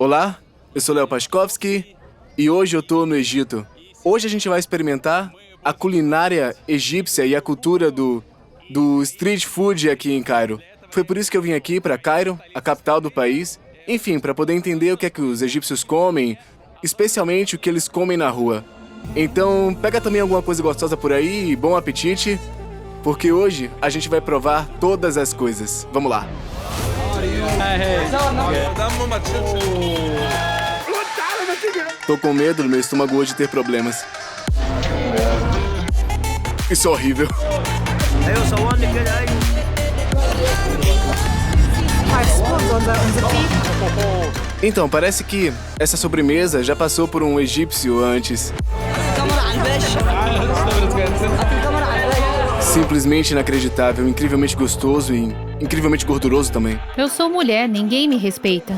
Olá, eu sou Léo Paskovski e hoje eu tô no Egito. Hoje a gente vai experimentar a culinária egípcia e a cultura do street food aqui em Cairo. Foi por isso que eu vim aqui para Cairo, a capital do país. Enfim, para poder entender o que é que os egípcios comem, especialmente o que eles comem na rua. Então, pega também alguma coisa gostosa por aí e bom apetite, porque hoje a gente vai provar todas as coisas. Vamos lá. Tô com medo do meu estômago hoje ter problemas. Isso é horrível. Então, parece que essa sobremesa já passou por um egípcio antes. Simplesmente inacreditável, incrivelmente gostoso e incrivelmente gorduroso também. Eu sou mulher, ninguém me respeita.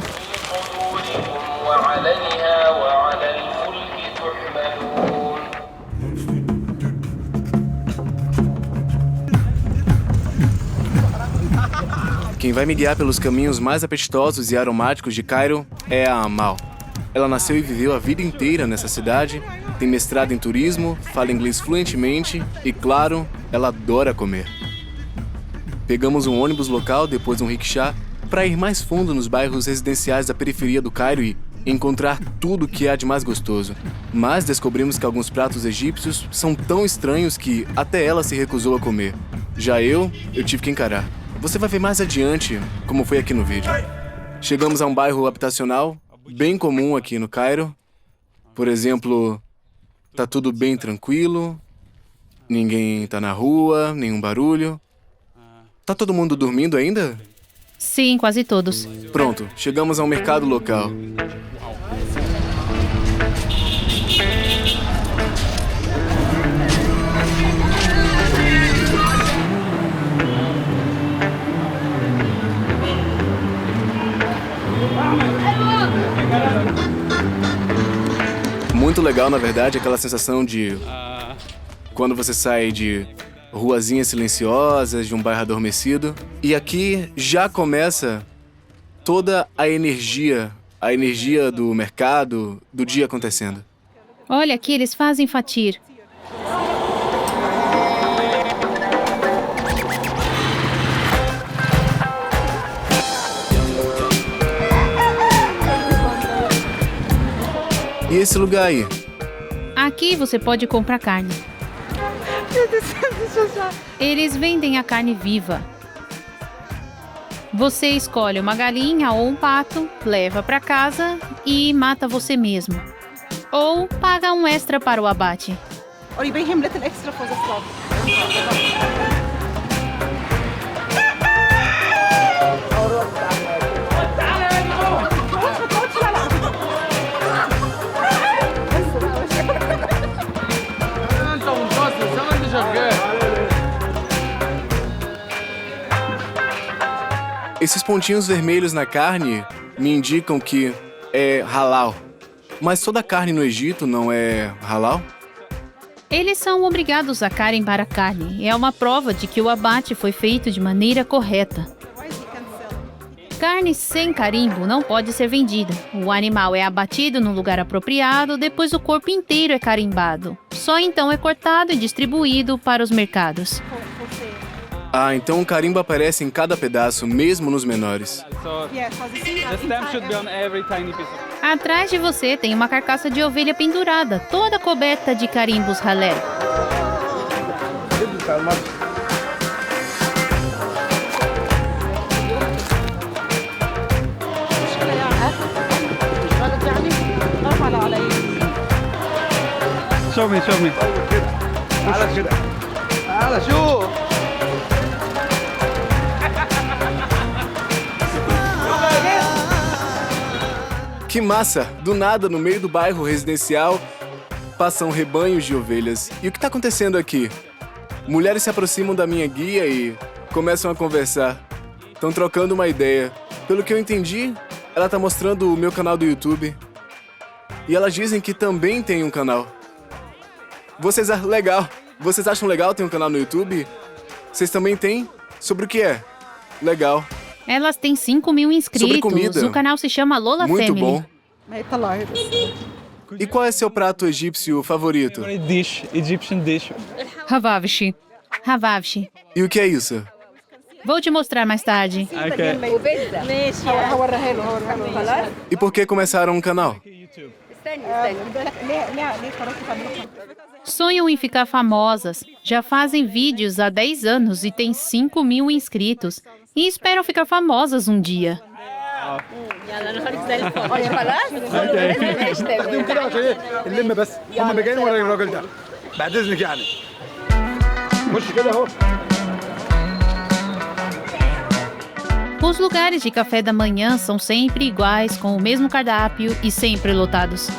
Quem vai me guiar pelos caminhos mais apetitosos e aromáticos de Cairo é a Amal. Ela nasceu e viveu a vida inteira nessa cidade, tem mestrado em turismo, fala inglês fluentemente e, claro, ela adora comer. Pegamos um ônibus local, depois um rickshaw, para ir mais fundo nos bairros residenciais da periferia do Cairo e encontrar tudo o que há de mais gostoso. Mas descobrimos que alguns pratos egípcios são tão estranhos que até ela se recusou a comer. Já eu tive que encarar. Você vai ver mais adiante como foi aqui no vídeo. Chegamos a um bairro habitacional, bem comum aqui no Cairo. Por exemplo, tá tudo bem tranquilo, ninguém tá na rua, nenhum barulho. Tá todo mundo dormindo ainda? Sim, quase todos. Pronto, chegamos a um mercado local. Muito legal, na verdade, aquela sensação de quando você sai de ruazinhas silenciosas, de um bairro adormecido. E aqui já começa toda a energia do mercado, do dia acontecendo. Olha, aqui eles fazem fatir. E esse lugar aí? Aqui você pode comprar carne. Eles vendem a carne viva. Você escolhe uma galinha ou um pato, leva para casa e mata você mesmo. Ou paga um extra para o abate. Esses pontinhos vermelhos na carne me indicam que é halal. Mas toda carne no Egito não é halal? Eles são obrigados a carimbar a carne. É uma prova de que o abate foi feito de maneira correta. Carne sem carimbo não pode ser vendida. O animal é abatido no lugar apropriado, depois o corpo inteiro é carimbado. Só então é cortado e distribuído para os mercados. Ah, então o carimbo aparece em cada pedaço, mesmo nos menores. Atrás de você tem uma carcaça de ovelha pendurada, toda coberta de carimbos ralé. Show me. Que massa! Do nada, no meio do bairro residencial, passam rebanhos de ovelhas. E o que tá acontecendo aqui? Mulheres se aproximam da minha guia e começam a conversar. Estão trocando uma ideia. Pelo que eu entendi, ela tá mostrando o meu canal do YouTube. E elas dizem que também tem um canal. Legal. Vocês acham legal ter um canal no YouTube? Vocês também têm? Sobre o que é? Legal. Elas têm 5.000 inscritos. Sobre comida. O canal se chama Lola Muito Family. bom. E qual é seu prato egípcio favorito? Favorite dish, Egyptian dish. Havavshi. Havavshi. E o que é isso? Vou te mostrar mais tarde. Okay. E por que começaram um canal? YouTube. Sonham em ficar famosas. Já fazem vídeos há 10 anos e têm 5.000 inscritos. E esperam ficar famosas um dia. تقدم كده عشان نلم بس هم جايين ورا الراجل ده بعد اذنك يعني خش كده اهو. Os lugares de café da manhã são sempre iguais, com o mesmo cardápio e sempre lotados.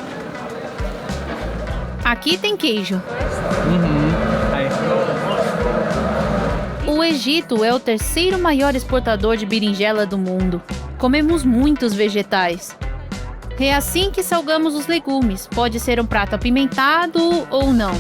Aqui tem queijo. O Egito é o terceiro maior exportador de berinjela do mundo. Comemos muitos vegetais. É assim que salgamos os legumes. Pode ser um prato apimentado ou não.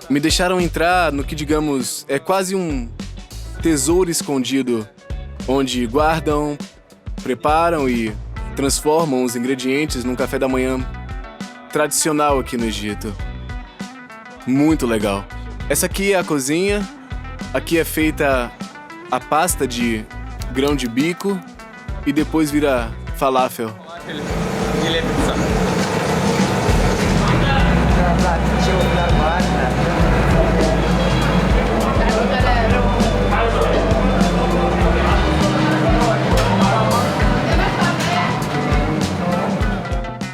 Me deixaram entrar no que, digamos, é quase um tesouro escondido, onde guardam, preparam e transformam os ingredientes num café da manhã tradicional aqui no Egito. Muito legal. Essa aqui é a cozinha. Aqui é feita a pasta de grão de bico e depois vira falafel.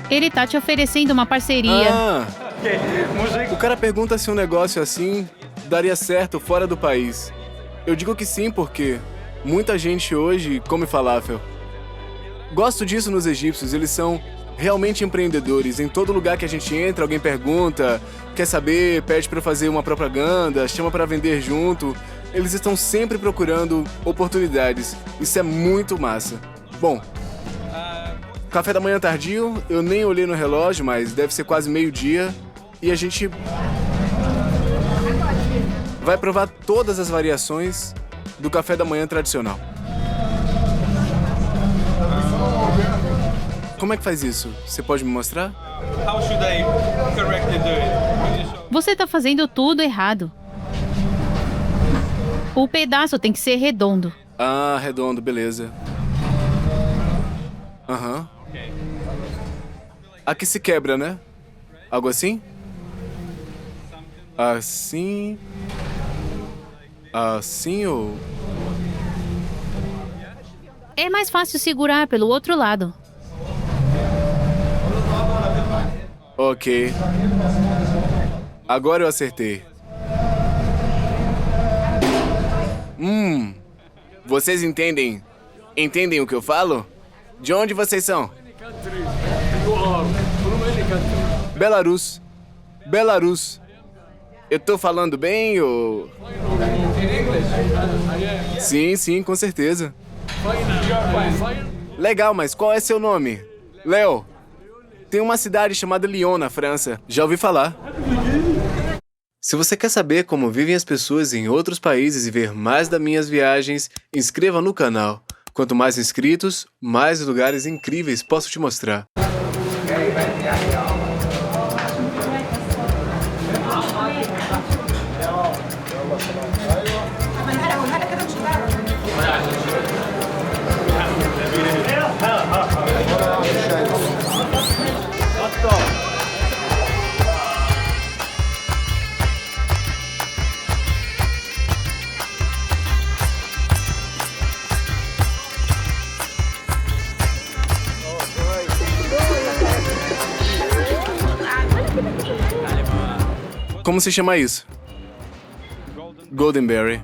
Ele tá te oferecendo uma parceria. O cara pergunta se um negócio assim daria certo fora do país. Eu digo que sim, porque muita gente hoje come falafel. Gosto disso nos egípcios, eles são realmente empreendedores. Em todo lugar que a gente entra, alguém pergunta, quer saber, pede para fazer uma propaganda, chama para vender junto. Eles estão sempre procurando oportunidades. Isso é muito massa. Bom, café da manhã tardio, eu nem olhei no relógio, mas deve ser quase meio-dia. E a gente vai provar todas as variações do café da manhã tradicional. Como é que faz isso? Você pode me mostrar? How should I correctly do it? Você tá fazendo tudo errado. O pedaço tem que ser redondo. Ah, redondo, beleza. Aham. Aqui se quebra, né? Algo assim? Assim... Assim ou... É mais fácil segurar pelo outro lado. Ok. Agora eu acertei. Vocês entendem? Entendem o que eu falo? De onde vocês são? Belarus. Belarus. Eu tô falando bem ou... Sim, sim, com certeza. Legal, mas qual é seu nome? Léo. Tem uma cidade chamada Lyon, na França. Já ouvi falar. Se você quer saber como vivem as pessoas em outros países e ver mais das minhas viagens, inscreva no canal. Quanto mais inscritos, mais lugares incríveis posso te mostrar. Como se chama isso? Goldenberry.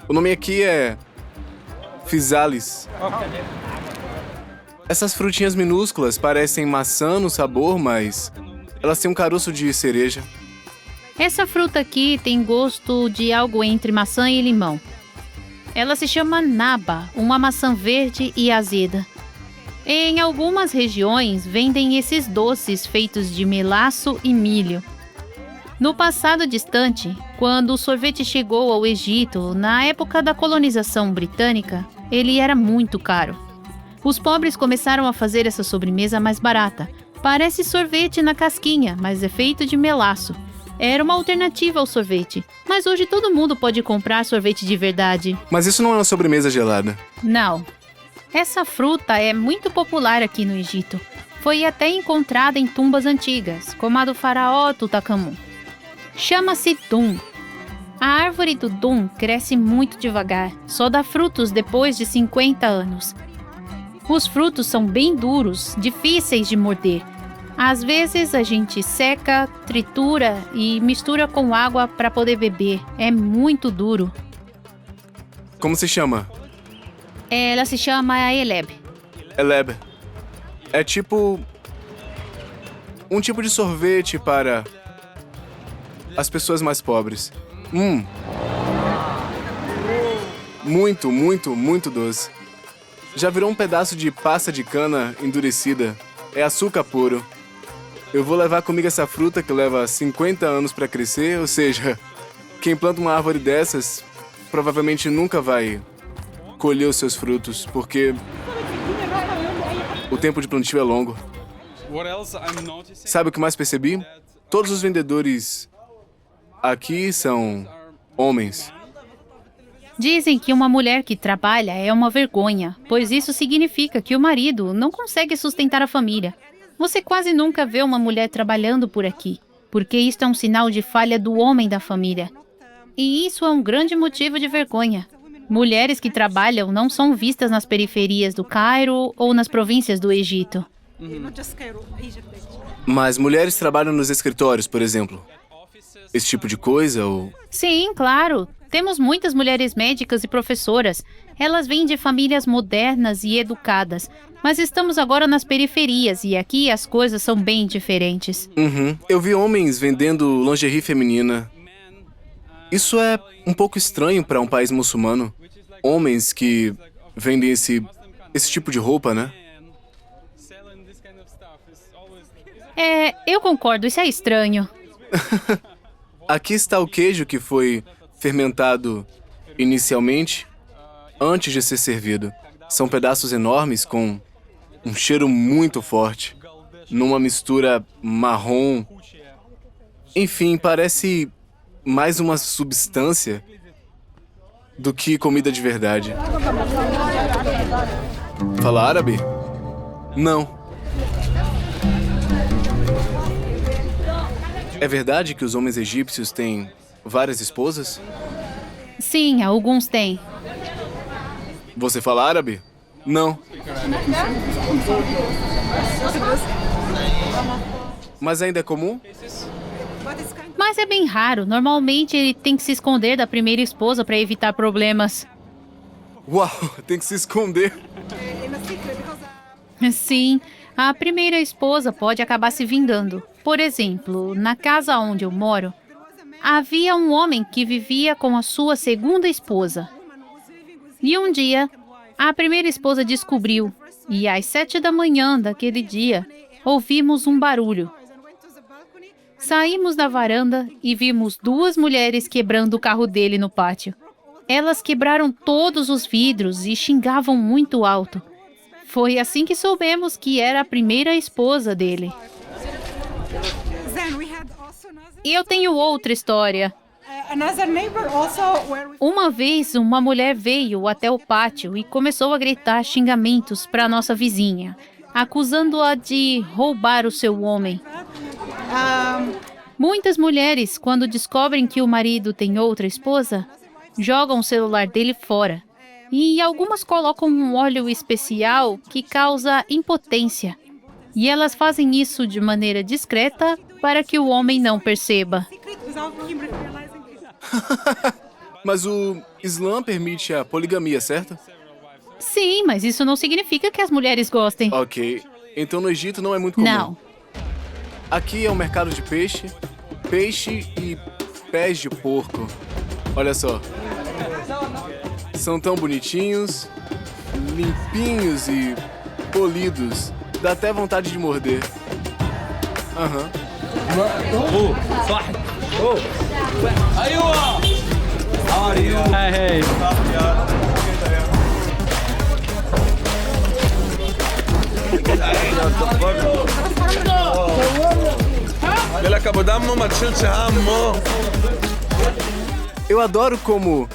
O nome aqui é... Physalis. Essas frutinhas minúsculas parecem maçã no sabor, mas... elas têm um caroço de cereja. Essa fruta aqui tem gosto de algo entre maçã e limão. Ela se chama naba, uma maçã verde e azeda. Em algumas regiões, vendem esses doces feitos de melaço e milho. No passado distante, quando o sorvete chegou ao Egito, na época da colonização britânica, ele era muito caro. Os pobres começaram a fazer essa sobremesa mais barata. Parece sorvete na casquinha, mas é feito de melaço. Era uma alternativa ao sorvete, mas hoje todo mundo pode comprar sorvete de verdade. Mas isso não é uma sobremesa gelada. Não. Essa fruta é muito popular aqui no Egito. Foi até encontrada em tumbas antigas, como a do faraó Tutankhamun. Chama-se dum. A árvore do dum cresce muito devagar, só dá frutos depois de 50 anos. Os frutos são bem duros, difíceis de morder. Às vezes a gente seca, tritura e mistura com água para poder beber. É muito duro. Como se chama? Ela se chama Eleb. Eleb. É tipo... um tipo de sorvete para as pessoas mais pobres. Muito, muito, muito doce. Já virou um pedaço de pasta de cana endurecida. É açúcar puro. Eu vou levar comigo essa fruta que leva 50 anos para crescer, ou seja, quem planta uma árvore dessas provavelmente nunca vai colher os seus frutos, porque o tempo de plantio é longo. What else I'm noticing? Sabe o que mais percebi? Todos os vendedores aqui são homens. Dizem que uma mulher que trabalha é uma vergonha, pois isso significa que o marido não consegue sustentar a família. Você quase nunca vê uma mulher trabalhando por aqui, porque isto é um sinal de falha do homem da família. E isso é um grande motivo de vergonha. Mulheres que trabalham não são vistas nas periferias do Cairo ou nas províncias do Egito. Mas mulheres trabalham nos escritórios, por exemplo. Esse tipo de coisa, ou... Sim, claro. Temos muitas mulheres médicas e professoras. Elas vêm de famílias modernas e educadas. Mas estamos agora nas periferias e aqui as coisas são bem diferentes. Eu vi homens vendendo lingerie feminina. Isso é um pouco estranho para um país muçulmano. Homens que vendem esse tipo de roupa, né? Selling this kind of stuff is always... Eu concordo, isso é estranho. Aqui está o queijo que foi fermentado inicialmente, antes de ser servido. São pedaços enormes com um cheiro muito forte, numa mistura marrom. Enfim, parece mais uma substância do que comida de verdade. Fala árabe? Não. É verdade que os homens egípcios têm várias esposas? Sim, alguns têm. Você fala árabe? Não. Mas ainda é comum? Mas é bem raro. Normalmente ele tem que se esconder da primeira esposa para evitar problemas. Uau, tem que se esconder. Sim, a primeira esposa pode acabar se vingando. Por exemplo, na casa onde eu moro, havia um homem que vivia com a sua segunda esposa. E um dia, a primeira esposa descobriu, e às 7 da manhã daquele dia, ouvimos um barulho. Saímos da varanda e vimos 2 mulheres quebrando o carro dele no pátio. Elas quebraram todos os vidros e xingavam muito alto. Foi assim que soubemos que era a primeira esposa dele. E eu tenho outra história. Uma vez, uma mulher veio até o pátio e começou a gritar xingamentos para nossa vizinha, acusando-a de roubar o seu homem. Muitas mulheres, quando descobrem que o marido tem outra esposa, jogam o celular dele fora. E algumas colocam um óleo especial que causa impotência. E elas fazem isso de maneira discreta para que o homem não perceba. Mas o Islã permite a poligamia, certo? Sim, mas isso não significa que as mulheres gostem. Ok. Então no Egito não é muito comum. Não. Aqui é um mercado de peixe e pés de porco. Olha só. São tão bonitinhos, limpinhos e polidos. Dá até vontade de morder. Aham. Hey. لك ابو دمه ما تشيلش همه. Eu adoro como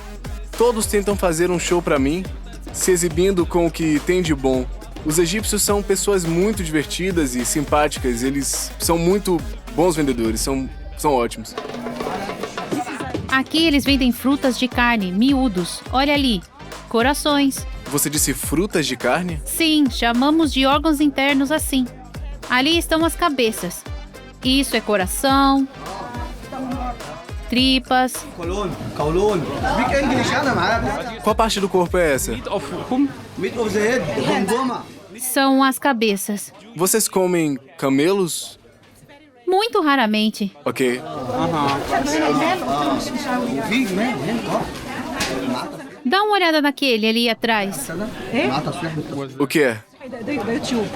todos tentam fazer um show pra mim, se exibindo com o que tem de bom. Os egípcios são pessoas muito divertidas e simpáticas. Eles são muito bons vendedores, são ótimos. Aqui eles vendem frutas de carne, miúdos. Olha ali, corações. Você disse frutas de carne? Sim, chamamos de órgãos internos assim. Ali estão as cabeças. Isso é coração, tripas. قولون بيك انجلش انا معاك Qual parte do corpo é essa? Meat of whom? ميت اوف ذا هيد جمجمه São as cabeças. Vocês comem camelos? Muito raramente. Ok. في مان هنا Dá uma olhada naquele ali atrás. مع تصريح بالتصريح O que é? يوتيوب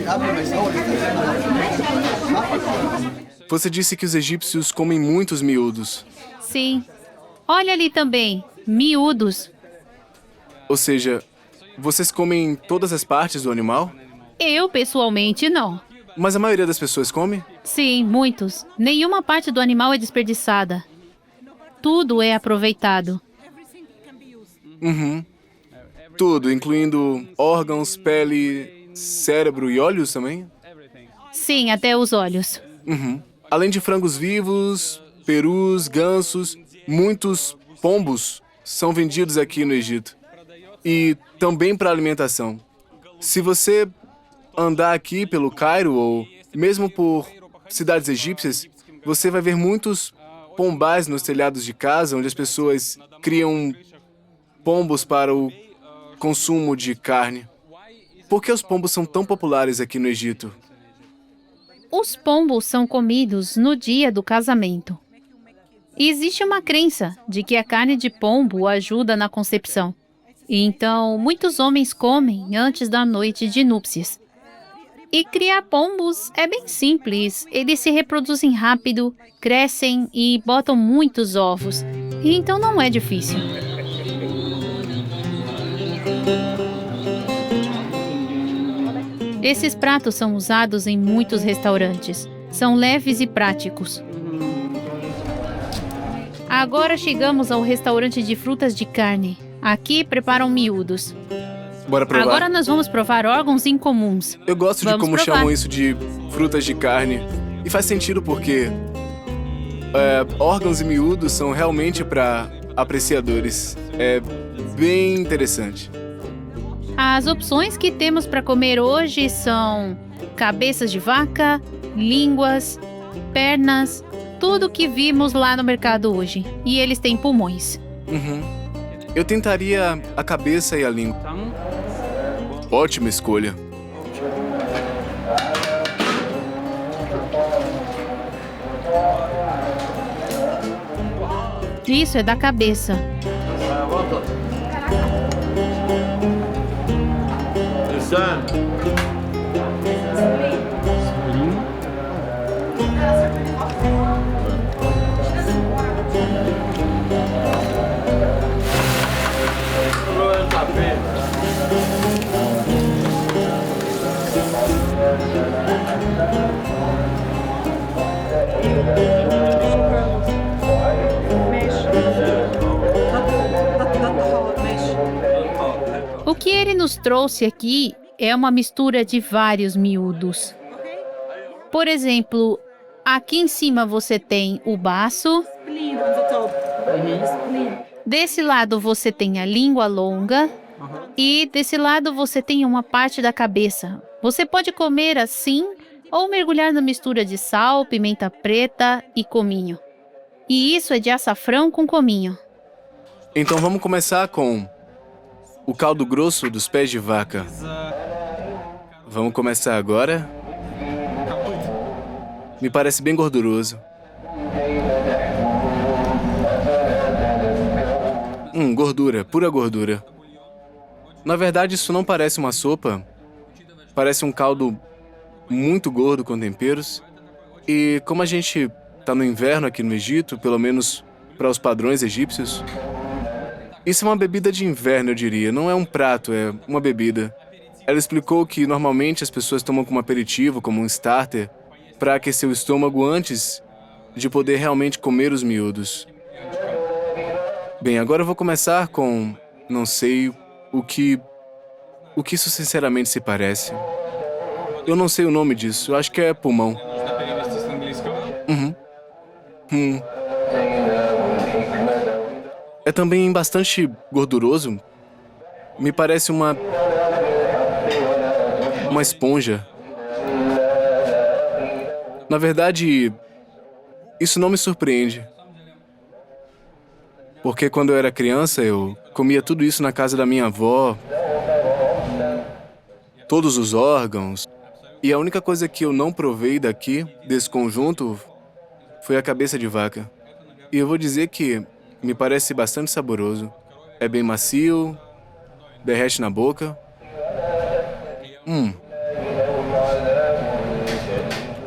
قبل ما يصور Você disse que os egípcios comem muitos miúdos. Sim. Olha ali também, miúdos. Ou seja, vocês comem todas as partes do animal? Eu, pessoalmente, não. Mas a maioria das pessoas come? Sim, muitos. Nenhuma parte do animal é desperdiçada. Tudo é aproveitado. Tudo, incluindo órgãos, pele, cérebro e olhos também? Sim, até os olhos. Além de frangos vivos, perus, gansos, muitos pombos são vendidos aqui no Egito. E também para alimentação. Se você andar aqui pelo Cairo ou mesmo por cidades egípcias, você vai ver muitos pombais nos telhados de casa, onde as pessoas criam pombos para o consumo de carne. Por que os pombos são tão populares aqui no Egito? Os pombos são comidos no dia do casamento. E existe uma crença de que a carne de pombo ajuda na concepção. E então, muitos homens comem antes da noite de núpcias. E criar pombos é bem simples. Eles se reproduzem rápido, crescem e botam muitos ovos. E então não é difícil. Esses pratos são usados em muitos restaurantes. São leves e práticos. Agora chegamos ao restaurante de frutas de carne. Aqui preparam miúdos. Bora provar. Agora nós vamos provar órgãos incomuns. Eu gosto de Vamos como provar. chamam isso de frutas de carne. E faz sentido porque órgãos e miúdos são realmente para apreciadores. É bem interessante. As opções que temos para comer hoje são cabeças de vaca, línguas, pernas, tudo que vimos lá no mercado hoje. E eles têm pulmões. Eu tentaria a cabeça e a língua. Ótima escolha. Isso é da cabeça. O que ele nos trouxe aqui é uma mistura de vários miúdos. Por exemplo, aqui em cima você tem o baço. Desse lado você tem a língua longa. E desse lado você tem uma parte da cabeça. Você pode comer assim ou mergulhar na mistura de sal, pimenta preta e cominho. E isso é de açafrão com cominho. Então vamos começar com o caldo grosso dos pés de vaca. Vamos começar agora. Me parece bem gorduroso. Gordura, pura gordura. Na verdade, isso não parece uma sopa. Parece um caldo muito gordo com temperos. E como a gente tá no inverno aqui no Egito, pelo menos para os padrões egípcios, isso é uma bebida de inverno, eu diria. Não é um prato, é uma bebida. Ela explicou que normalmente as pessoas tomam como aperitivo, como um starter, para aquecer o estômago antes de poder realmente comer os miúdos. Bem, agora eu vou começar com... não sei o que isso sinceramente se parece. Eu não sei o nome disso, eu acho que é pulmão. É também bastante gorduroso. Me parece uma esponja. Na verdade, isso não me surpreende. Porque quando eu era criança, eu comia tudo isso na casa da minha avó. Todos os órgãos. E a única coisa que eu não provei daqui, desse conjunto, foi a cabeça de vaca. E eu vou dizer que me parece bastante saboroso. É bem macio, derrete na boca.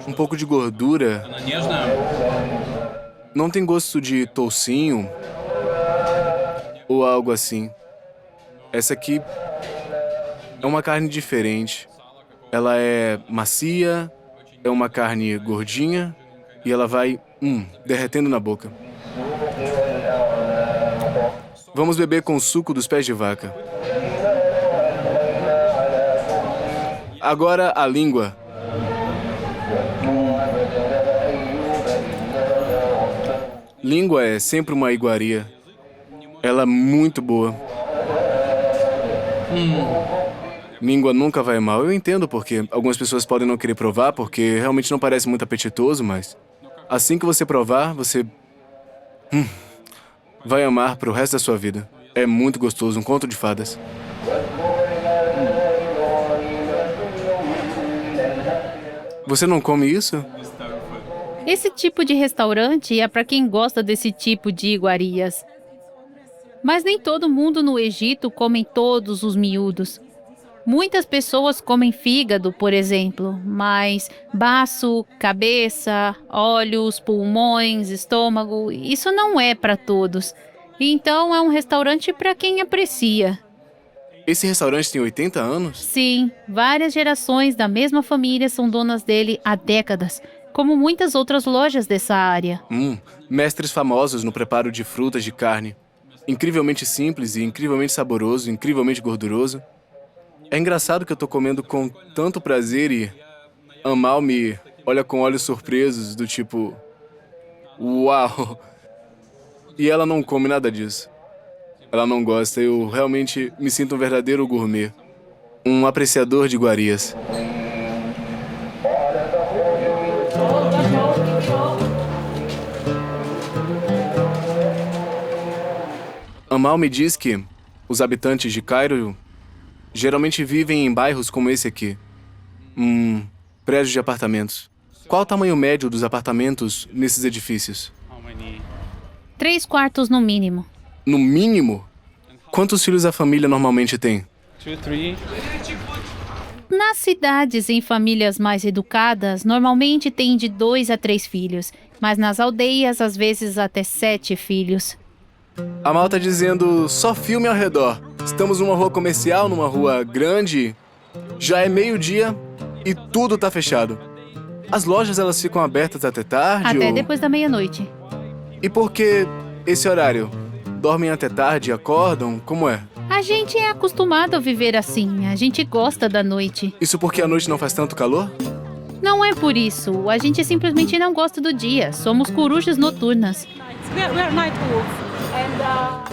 Um pouco de gordura. Não tem gosto de toucinho ou algo assim. Essa aqui é uma carne diferente. Ela é macia, é uma carne gordinha e ela vai derretendo na boca. Vamos beber com o suco dos pés de vaca. Agora a língua. Língua é sempre uma iguaria. Ela é muito boa. Língua nunca vai mal. Eu entendo porque algumas pessoas podem não querer provar porque realmente não parece muito apetitoso, mas assim que você provar, você vai amar pro resto da sua vida. É muito gostoso, um conto de fadas. Você não come isso? Esse tipo de restaurante é para quem gosta desse tipo de iguarias. Mas nem todo mundo no Egito come todos os miúdos. Muitas pessoas comem fígado, por exemplo, mas baço, cabeça, olhos, pulmões, estômago, isso não é para todos. Então é um restaurante para quem aprecia. Esse restaurante tem 80 anos? Sim, várias gerações da mesma família são donas dele há décadas, como muitas outras lojas dessa área. Mestres famosos no preparo de frutas de carne. Incrivelmente simples e incrivelmente saboroso, incrivelmente gorduroso. É engraçado que eu tô comendo com tanto prazer e Amal me olha com olhos surpresos, do tipo... Uau! E ela não come nada disso. Ela não gosta. Eu realmente me sinto um verdadeiro gourmet. Um apreciador de iguarias. Amal me diz que os habitantes de Cairo geralmente vivem em bairros como esse aqui. Prédios de apartamentos. Qual o tamanho médio dos apartamentos nesses edifícios? 3 quartos no mínimo. No mínimo? Quantos filhos a família normalmente tem? 2, 3. Nas cidades em famílias mais educadas, normalmente tem de 2 a 3 filhos. Mas nas aldeias, às vezes até 7 filhos. Amal tá dizendo, só filme ao redor. Estamos numa rua comercial, numa rua grande. Já é meio-dia e tudo tá fechado. As lojas, elas ficam abertas até tarde? Até depois da meia-noite. E por que esse horário? Dormem até tarde e acordam? Como é? A gente é acostumado a viver assim. A gente gosta da noite. Isso porque a noite não faz tanto calor? Não é por isso. A gente simplesmente não gosta do dia. Somos corujas noturnas. We're night wolves.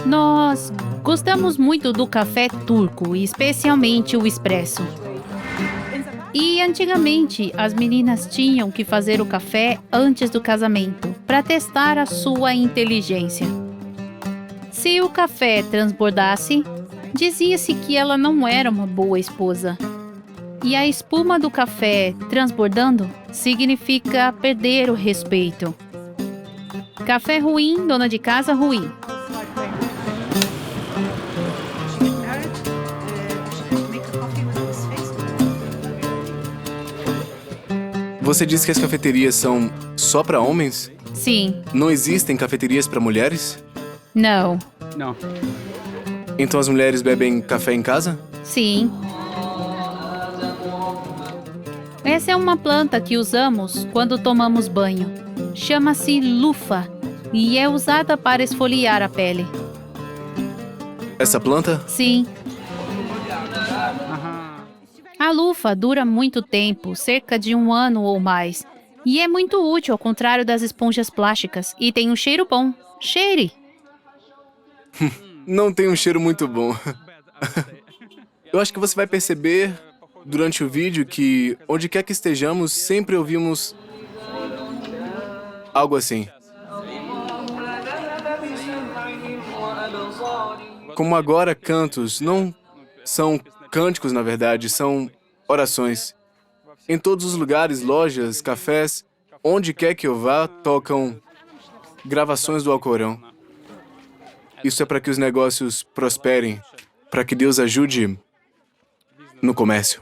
Nós gostamos muito do café turco, especialmente o expresso. E antigamente, as meninas tinham que fazer o café antes do casamento, para testar a sua inteligência. Se o café transbordasse, dizia-se que ela não era uma boa esposa. E a espuma do café transbordando significa perder o respeito. Café ruim, dona de casa ruim. Você disse que as cafeterias são só para homens? Sim. Não existem cafeterias para mulheres? Não. No. Então as mulheres bebem café em casa? Sim. Essa é uma planta que usamos quando tomamos banho. Chama-se lufa e é usada para esfoliar a pele. Essa planta? Sim. A lufa dura muito tempo, cerca de 1 ano ou mais. E é muito útil, ao contrário das esponjas plásticas. E tem um cheiro bom. Cheire! Não tem um cheiro muito bom. Eu acho que você vai perceber durante o vídeo que, onde quer que estejamos, sempre ouvimos algo assim. Como agora, cantos não são cânticos, na verdade, são orações. Em todos os lugares, lojas, cafés, onde quer que eu vá, tocam gravações do Alcorão. Isso é para que os negócios prosperem, para que Deus ajude no comércio.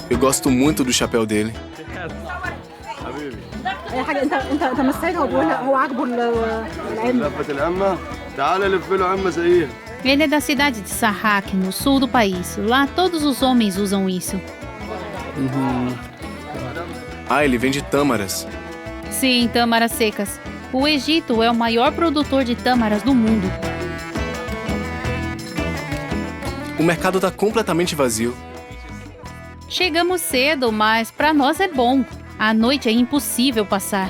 Eu gosto muito do chapéu dele. انت مسيتها وبقول هو عاجبه العلم. لفة العمة تعال لف له عمة زيها. Ele é da cidade de Sarrak, no sul do país. Lá todos os homens usam isso. Ah, ele vende tâmaras. Sim, tâmaras secas. O Egito é o maior produtor de tâmaras do mundo. O mercado está completamente vazio. Chegamos cedo, mas para nós é bom. À noite é impossível passar.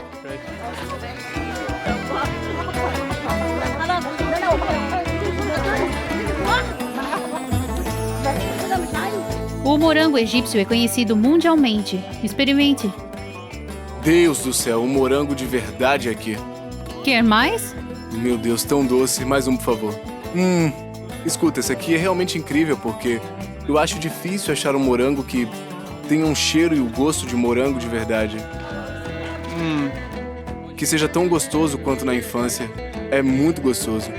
O morango egípcio é conhecido mundialmente. Experimente. Deus do céu, um morango de verdade aqui. Quer mais? Meu Deus, tão doce. Mais um, por favor. Escuta, esse aqui é realmente incrível porque eu acho difícil achar um morango que tenha um cheiro e o gosto de morango de verdade. Que seja tão gostoso quanto na infância. É muito gostoso.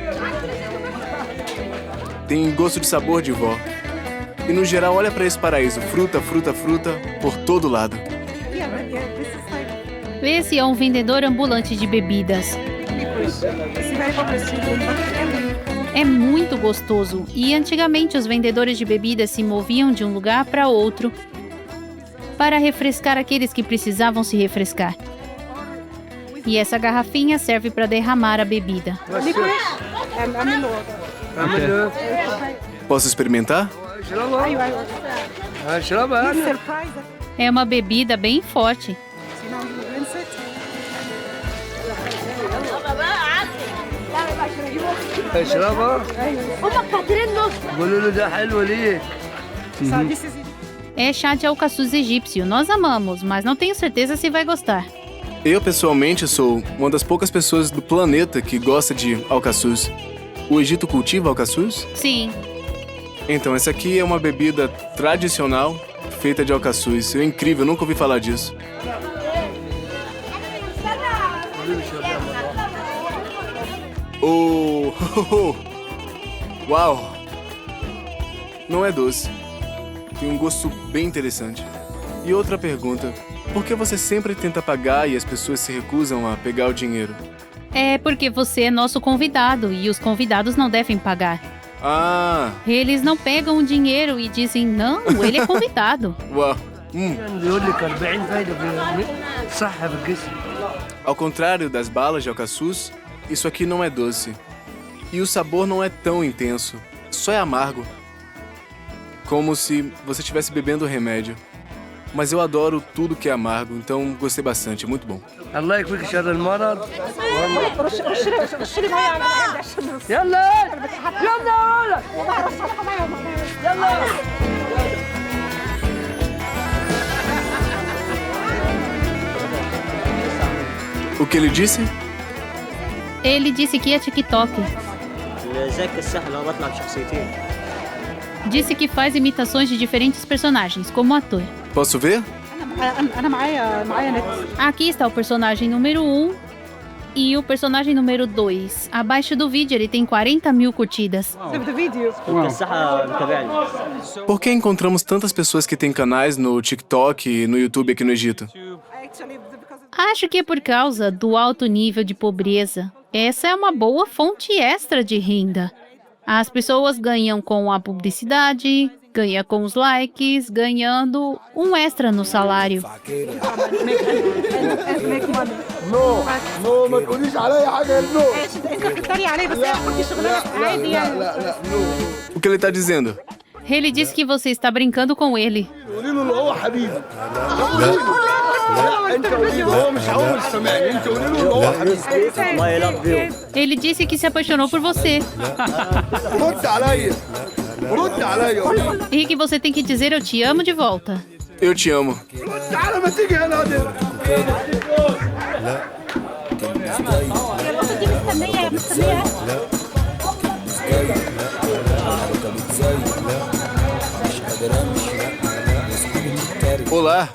Tem gosto de sabor de vó. E no geral, olha para esse paraíso. Fruta, fruta, fruta, por todo lado. Esse é um vendedor ambulante de bebidas. É muito gostoso. E antigamente os vendedores de bebidas se moviam de um lugar para outro para refrescar aqueles que precisavam se refrescar. E essa garrafinha serve para derramar a bebida. Posso experimentar? É uma bebida bem forte. اشربها قولوا له ده حلو ليه. É chá de alcaçuz egípcio. Nós amamos, mas não tenho certeza se vai gostar. Eu, pessoalmente, sou uma das poucas pessoas do planeta que gosta de alcaçuz. O Egito cultiva alcaçuz? Sim. Então, essa aqui é uma bebida tradicional feita de alcaçuz. É incrível, eu nunca ouvi falar disso. Oh! Uau! Não é doce. Tem um gosto bem interessante. E outra pergunta. Por que você sempre tenta pagar e as pessoas se recusam a pegar o dinheiro? É porque você é nosso convidado e os convidados não devem pagar. Ah! Eles não pegam o dinheiro e dizem, não, ele é convidado. Uau! يقول لك 40 فايدة في صحة في الجسم. Ao contrário das balas de alcaçuz, isso aqui não é doce. E o sabor não é tão intenso. Só é amargo. Como se você estivesse bebendo remédio. Mas eu adoro tudo que é amargo, então gostei bastante, é muito bom. الله يكفيك شر المرض. يلا O que ele disse? Ele disse que é TikTok. ذاك السهل لو بطلع بشخصيتين. Disse que faz imitações de diferentes personagens, como ator. Posso ver? انا معايا نت. Aqui está o personagem número 1 e o personagem número 2. Abaixo do vídeo ele tem 40 mil curtidas. شفت فيديو. انت الصحة متابعني. Por que encontramos tantas pessoas que têm canais no TikTok e no YouTube aqui no Egito? Actually because Acho que é por causa do alto nível de pobreza. Essa é uma boa fonte extra de renda. As pessoas ganham com a publicidade, ganham com os likes, ganhando um extra no salário. make money. نو ما تقوليش عليا حاجه نو انت بتتريق عليا بس انا كنت شغلانه عادي يعني. O que ele tá dizendo? Ele disse que você está brincando com ele. قولي له اللي هو حبيبي لا انت قولي له هو مش هو مش سامعني انت قولي له اللي هو حبيبي ما يلبيهم. Ele disse que se apaixonou por você. رد عليا رد عليا قولي له E que você tem que dizer eu te amo de volta. Eu te amo. تعالى ما تيجي هنا دي مستنيه. Olá.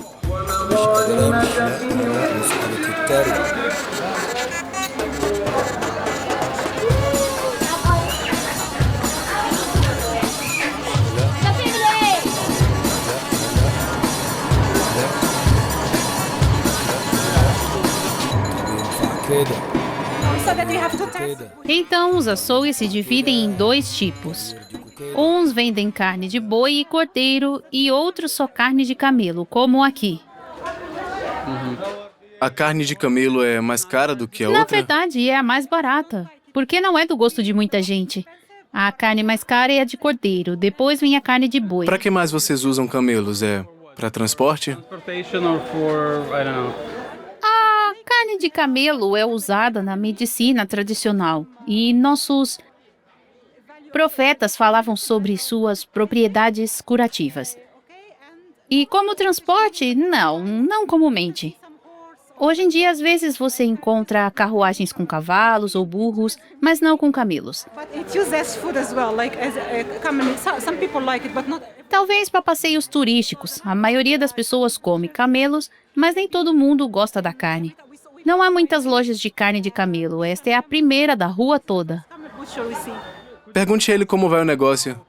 So that we have two types. Então, os açougues se dividem em dois tipos. Uns vendem carne de boi e cordeiro e outros só carne de camelo, como aqui. A carne de camelo é mais cara do que a Na outra? verdade, é a mais barata, porque não é do gosto de muita gente. A carne mais cara é a de cordeiro, depois vem a carne de boi. Pra que mais vocês usam camelos? É pra transporte? Transportation or for, I don't know. A carne de camelo é usada na medicina tradicional e nossos profetas falavam sobre suas propriedades curativas. E como transporte, não comumente. Hoje em dia, às vezes, você encontra carruagens com cavalos ou burros, mas não com camelos. But it uses as food as well, like as common. Some people like it, but not. Talvez para passeios turísticos. A maioria das pessoas come camelos, mas nem todo mundo gosta da carne. Não há muitas lojas de carne de camelo. Esta é a primeira da rua toda. What shall we see? Pergunte a ele como vai o negócio.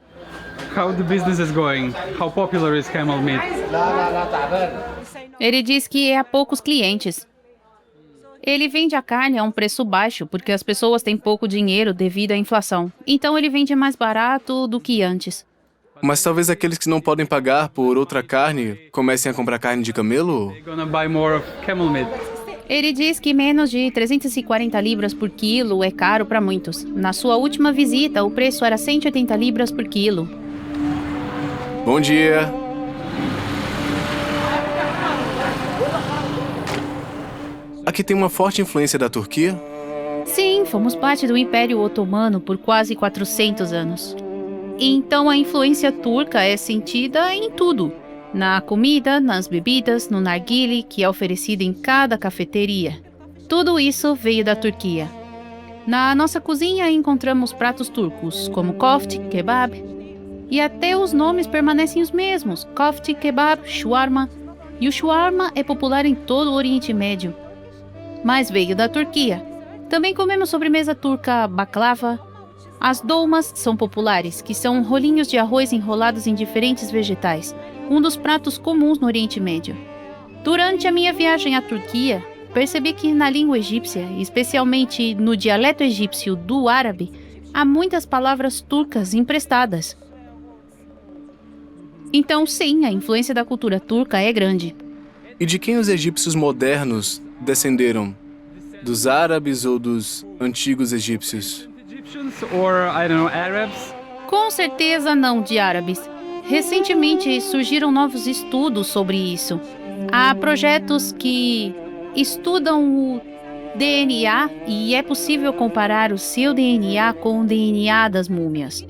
How the business is going? How popular is camel meat? Ele diz que há poucos clientes. Ele vende a carne a um preço baixo, porque as pessoas têm pouco dinheiro devido à inflação. Então ele vende mais barato do que antes. Mas talvez aqueles que não podem pagar por outra carne comecem a comprar carne de camelo? They're gonna buy more of camel meat. Ele diz que menos de 340 libras por quilo é caro para muitos. Na sua última visita, o preço era 180 libras por quilo. Bom dia. Aqui tem uma forte influência da Turquia? Sim, fomos parte do Império Otomano por quase 400 anos. Então a influência turca é sentida em tudo. Na comida, nas bebidas, no narguile, que é oferecido em cada cafeteria. Tudo isso veio da Turquia. Na nossa cozinha encontramos pratos turcos, como kofte, kebab. E até os nomes permanecem os mesmos: kofte, kebab, shawarma. E o shawarma é popular em todo o Oriente Médio. Mas veio da Turquia. Também comemos sobremesa turca baklava. As dolmas são populares, que são rolinhos de arroz enrolados em diferentes vegetais, um dos pratos comuns no Oriente Médio. Durante a minha viagem à Turquia, percebi que na língua egípcia, especialmente no dialeto egípcio do árabe, há muitas palavras turcas emprestadas. Então, sim, a influência da cultura turca é grande. E de quem os egípcios modernos descenderam? Dos árabes ou dos antigos egípcios? Egyptians or, I don't know, Arabs? Com certeza não de árabes. Recentemente surgiram novos estudos sobre isso. Há projetos que estudam o DNA e é possível comparar o seu DNA com o DNA das múmias.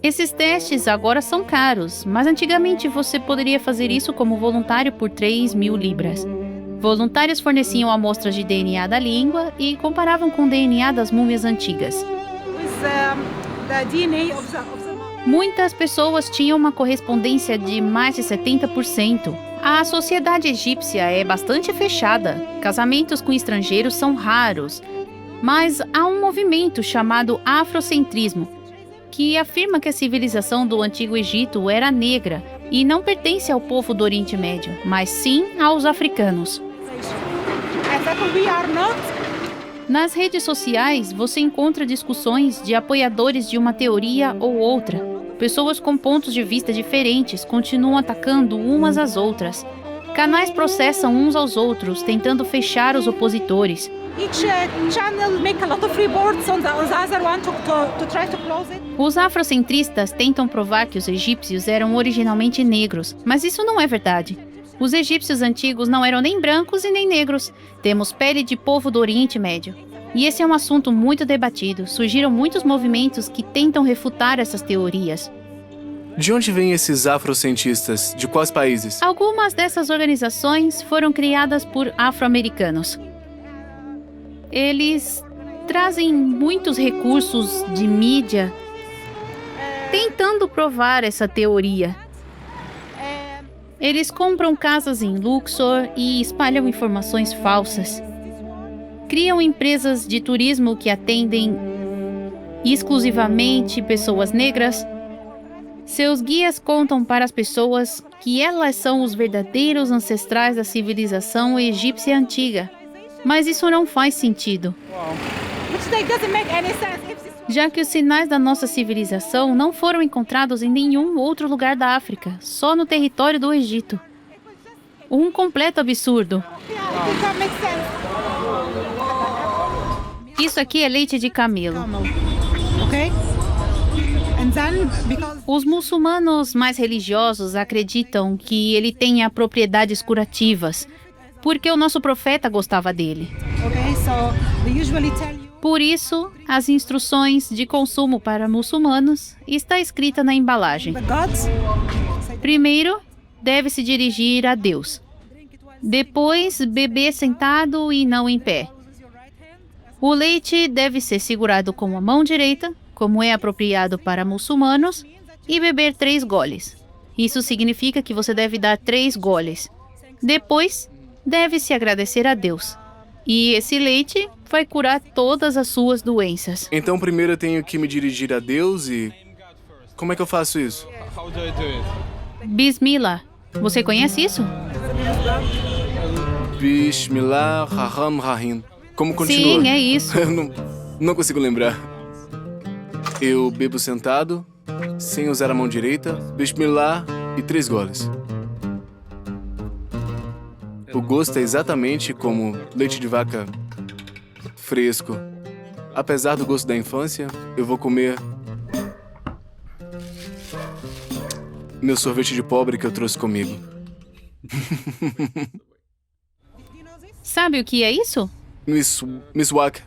Esses testes agora são caros, mas antigamente você poderia fazer isso como voluntário por 3.000 libras. Voluntários forneciam amostras de DNA da língua e comparavam com o DNA das múmias antigas. With the DNA of the Muitas pessoas tinham uma correspondência de mais de 70%. A sociedade egípcia é bastante fechada. Casamentos com estrangeiros são raros. Mas há um movimento chamado afrocentrismo, que afirma que a civilização do Antigo Egito era negra e não pertence ao povo do Oriente Médio, mas sim aos africanos. And that we are not. Nas redes sociais, você encontra discussões de apoiadores de uma teoria ou outra. Pessoas com pontos de vista diferentes continuam atacando umas às outras. Canais processam uns aos outros, tentando fechar os opositores. Each channel make a lot of reports on the other one to try to close it. Os afrocentristas tentam provar que os egípcios eram originalmente negros, mas isso não é verdade. Os egípcios antigos não eram nem brancos e nem negros. Temos pele de povo do Oriente Médio. E esse é um assunto muito debatido. Surgiram muitos movimentos que tentam refutar essas teorias. De onde vêm esses afrocientistas? De quais países? Algumas dessas organizações foram criadas por afro-americanos. Eles trazem muitos recursos de mídia tentando provar essa teoria. Eles compram casas em Luxor e espalham informações falsas. Criam empresas de turismo que atendem exclusivamente pessoas negras. Seus guias contam para as pessoas que elas são os verdadeiros ancestrais da civilização egípcia antiga. Mas isso não faz sentido, Which doesn't make any sense. já que os sinais da nossa civilização não foram encontrados em nenhum outro lugar da África, só no território do Egito. Um completo absurdo. Yeah, it doesn't make sense. Isso aqui é leite de camelo. Okay? And then because Os muçulmanos mais religiosos acreditam que ele tenha propriedades curativas, porque o nosso profeta gostava dele. okay, so they usually tell you Por isso, as instruções de consumo para muçulmanos está escrita na embalagem. the gods. Primeiro, deve se dirigir a Deus. Depois, beber sentado e não em pé. O leite deve ser segurado com a mão direita, como é apropriado para muçulmanos, e beber 3 goles. Isso significa que você deve dar 3 goles. Depois, deve-se agradecer a Deus. E esse leite vai curar todas as suas doenças. Então primeiro eu tenho que me dirigir a Deus e... Como é que eu faço isso? How do I do it? Bismillah. Você conhece isso? Bismillah, Raham, Rahim. Como continua? Sim, é isso. Eu não consigo lembrar. Eu bebo sentado, sem usar a mão direita, Bismillah e 3 goles. O gosto é exatamente como leite de vaca fresco. Apesar do gosto da infância, eu vou comer meu sorvete de pobre que eu trouxe comigo. Sabe o que é isso? Miswak,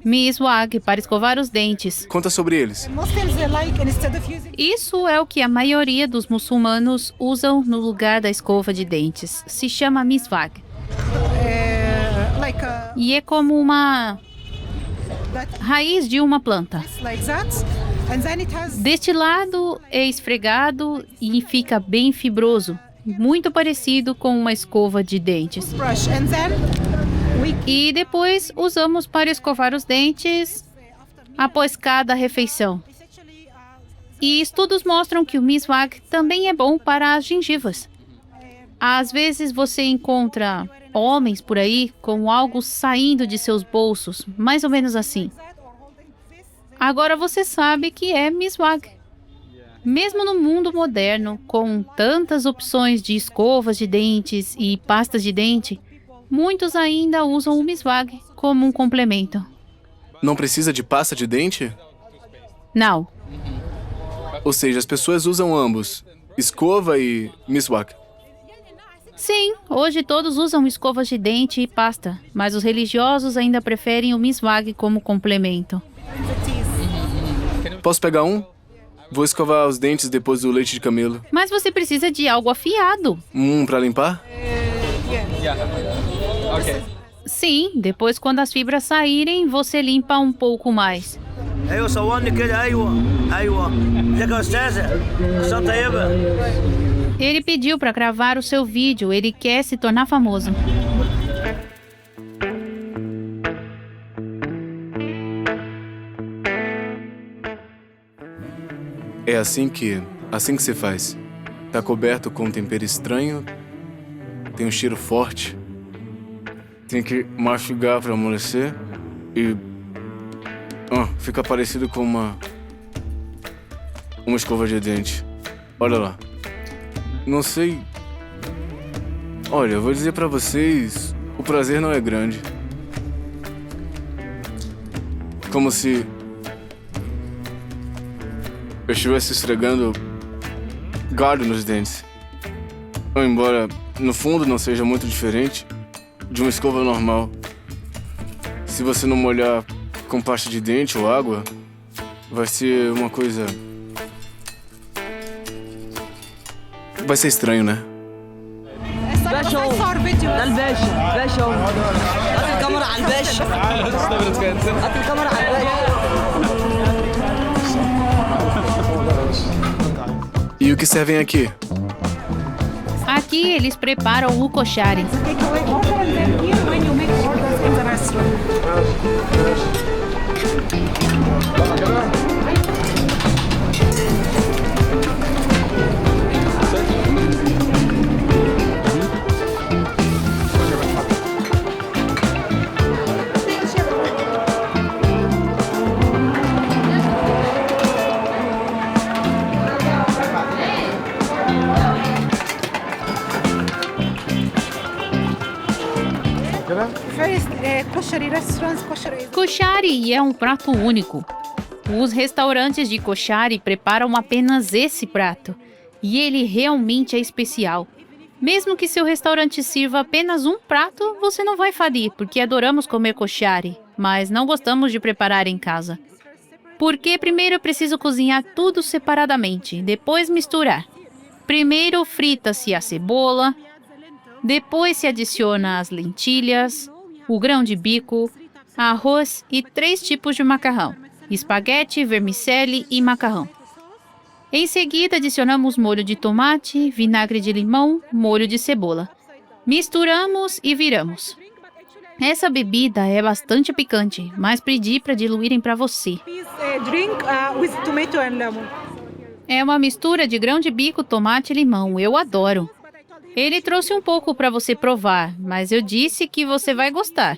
Miswak, para escovar os dentes. conta sobre eles. Muslims they like instead of using Isso é o que a maioria dos muçulmanos usam no lugar da escova de dentes. Se chama miswak. like E é como uma that raiz de uma planta. like that, and then it has Destilado é esfregado e fica bem fibroso, muito parecido com uma escova de dentes. brush, and then we E depois usamos para escovar os dentes após cada refeição. E estudos mostram que o miswak também é bom para as gengivas. Às vezes você encontra homens por aí com algo saindo de seus bolsos, mais ou menos assim. Agora você sabe que é miswak. Mesmo no mundo moderno, com tantas opções de escovas de dentes e pastas de dente, muitos ainda usam o miswak como um complemento. Não precisa de pasta de dente? Não. Ou seja, as pessoas usam ambos, escova e miswak. Sim, hoje todos usam escovas de dente e pasta, mas os religiosos ainda preferem o miswak como complemento. Posso pegar um? Vou escovar os dentes depois do leite de camelo. Mas você precisa de algo afiado. Pra limpar? Okay. Sim, depois quando as fibras saírem, você limpa um pouco mais. ايوه صورني كده ايوه ازيك يا استاذه؟ صوت طيبه Ele pediu para gravar o seu vídeo, ele quer se tornar famoso. É assim que se faz. Tá coberto com um tempero estranho, tem um cheiro forte, tem que mastigar para amolecer e fica parecido com uma escova de dente. Olha lá. Não sei. Olha, eu vou dizer pra vocês, o prazer não é grande. Como se eu estivesse esfregando galho nos dentes. Ou embora no fundo não seja muito diferente de uma escova normal. Se você não molhar com pasta de dente ou água, vai ser uma coisa... Vai ser estranho, né? باشا صار فيديو ده الباشا باشا اهو هات الكاميرا على الباشا هات الكاميرا على الباشا. E o que servem aqui? Aqui eles preparam o koshari. take away order and then here when you make orders in the restaurant. First, kosher restaurants, kosher is Koshari é um prato único. Os restaurantes de koshari preparam apenas esse prato. E ele realmente é especial. Mesmo que seu restaurante sirva apenas um prato, você não vai falir, porque adoramos comer koshari, mas não gostamos de preparar em casa. Porque primeiro eu preciso cozinhar tudo separadamente, depois misturar. Primeiro frita-se a cebola, depois se adiciona as lentilhas, o grão de bico, arroz e 3 tipos de macarrão: espaguete, vermicelli e macarrão. Em seguida, adicionamos molho de tomate, vinagre de limão, molho de cebola. Misturamos e viramos. Essa bebida é bastante picante, mas pedi para diluírem para você. drink with tomato and lemon. É uma mistura de grão de bico, tomate e limão. Eu adoro. Ele trouxe um pouco para você provar, mas eu disse que você vai gostar.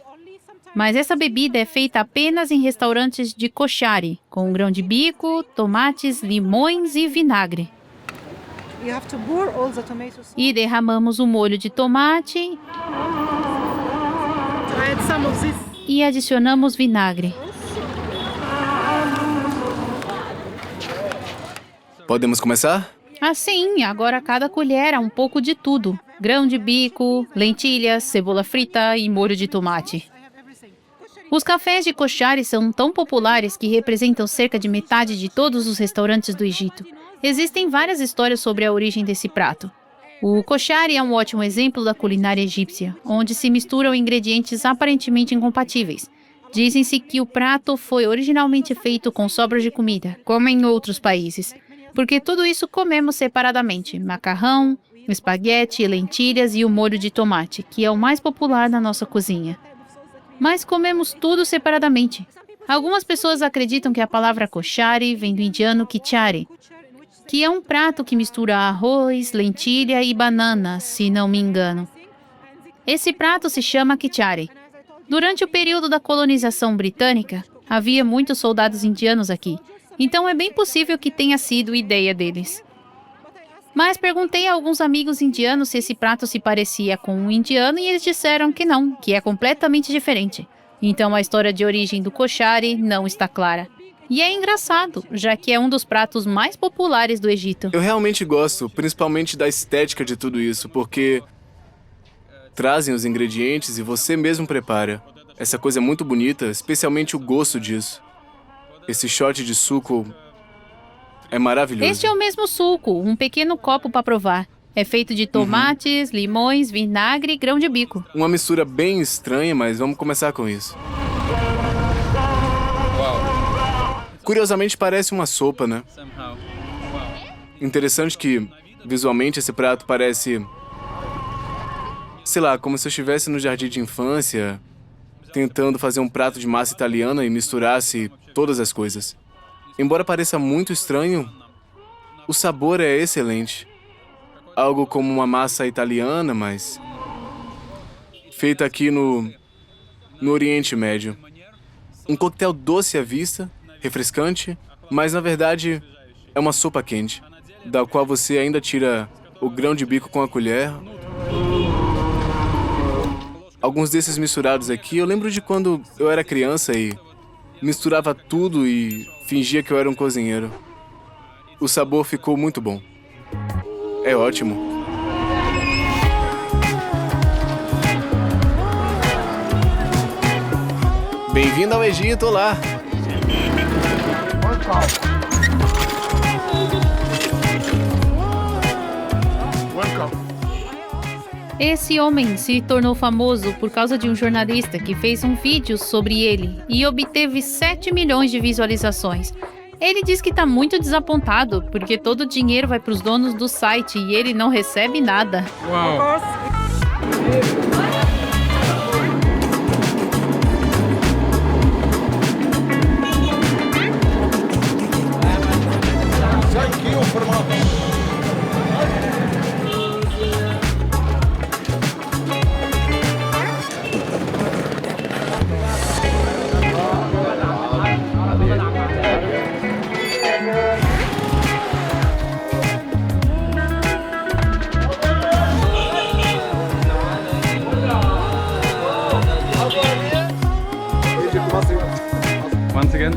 Mas essa bebida é feita apenas em restaurantes de koshari, com grão de bico, tomates, limões e vinagre. You have to pour all the tomatoes. E derramamos o molho de tomate Add some of this. e adicionamos vinagre. Podemos começar? Assim, agora cada colher é um pouco de tudo. Grão de bico, lentilhas, cebola frita e molho de tomate. Os cafés de koshari são tão populares que representam cerca de metade de todos os restaurantes do Egito. Existem várias histórias sobre a origem desse prato. O koshari é um ótimo exemplo da culinária egípcia, onde se misturam ingredientes aparentemente incompatíveis. Dizem-se que o prato foi originalmente feito com sobras de comida, como em outros países, porque tudo isso comemos separadamente: macarrão, espaguete, lentilhas e o molho de tomate, que é o mais popular na nossa cozinha. Mas comemos tudo separadamente. Algumas pessoas acreditam que a palavra koshari vem do indiano kichari, que é um prato que mistura arroz, lentilha e banana, se não me engano. Esse prato se chama kichari. Durante o período da colonização britânica, havia muitos soldados indianos aqui, então é bem possível que tenha sido ideia deles. Mas perguntei a alguns amigos indianos se esse prato se parecia com um indiano e eles disseram que não, que é completamente diferente. Então a história de origem do koshari não está clara. E é engraçado, já que é um dos pratos mais populares do Egito. Eu realmente gosto, principalmente da estética de tudo isso, porque trazem os ingredientes e você mesmo prepara. Essa coisa é muito bonita, especialmente o gosto disso. Esse shot de suco é maravilhoso. Este é o mesmo suco, um pequeno copo para provar. É feito de tomates, limões, vinagre e grão de bico. Uma mistura bem estranha, mas vamos começar com isso. Curiosamente parece uma sopa, né? Somehow. Interessante que Visualmente, esse prato parece... sei lá, como se eu estivesse no jardim de infância, tentando fazer um prato de massa italiana e misturasse todas as coisas. Embora pareça muito estranho, o sabor é excelente. Algo como uma massa italiana, mas... feita aqui no Oriente Médio. Um coquetel doce à vista, refrescante, mas na verdade é uma sopa quente, da qual você ainda tira o grão de bico com a colher. Alguns desses misturados aqui, eu lembro de quando eu era criança e misturava tudo e fingia que eu era um cozinheiro. O sabor ficou muito bom. É ótimo. Bem-vindo ao Egito, olá! Esse homem se tornou famoso por causa de um jornalista que fez um vídeo sobre ele e obteve 7 milhões de visualizações. Ele diz que está muito desapontado porque todo o dinheiro vai para os donos do site e ele não recebe nada. Once again.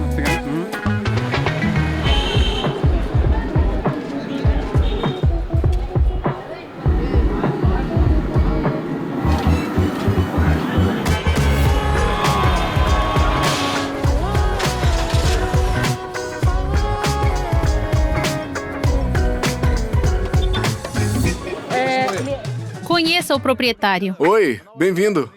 Conheça o proprietário. Oi, bem-vindo.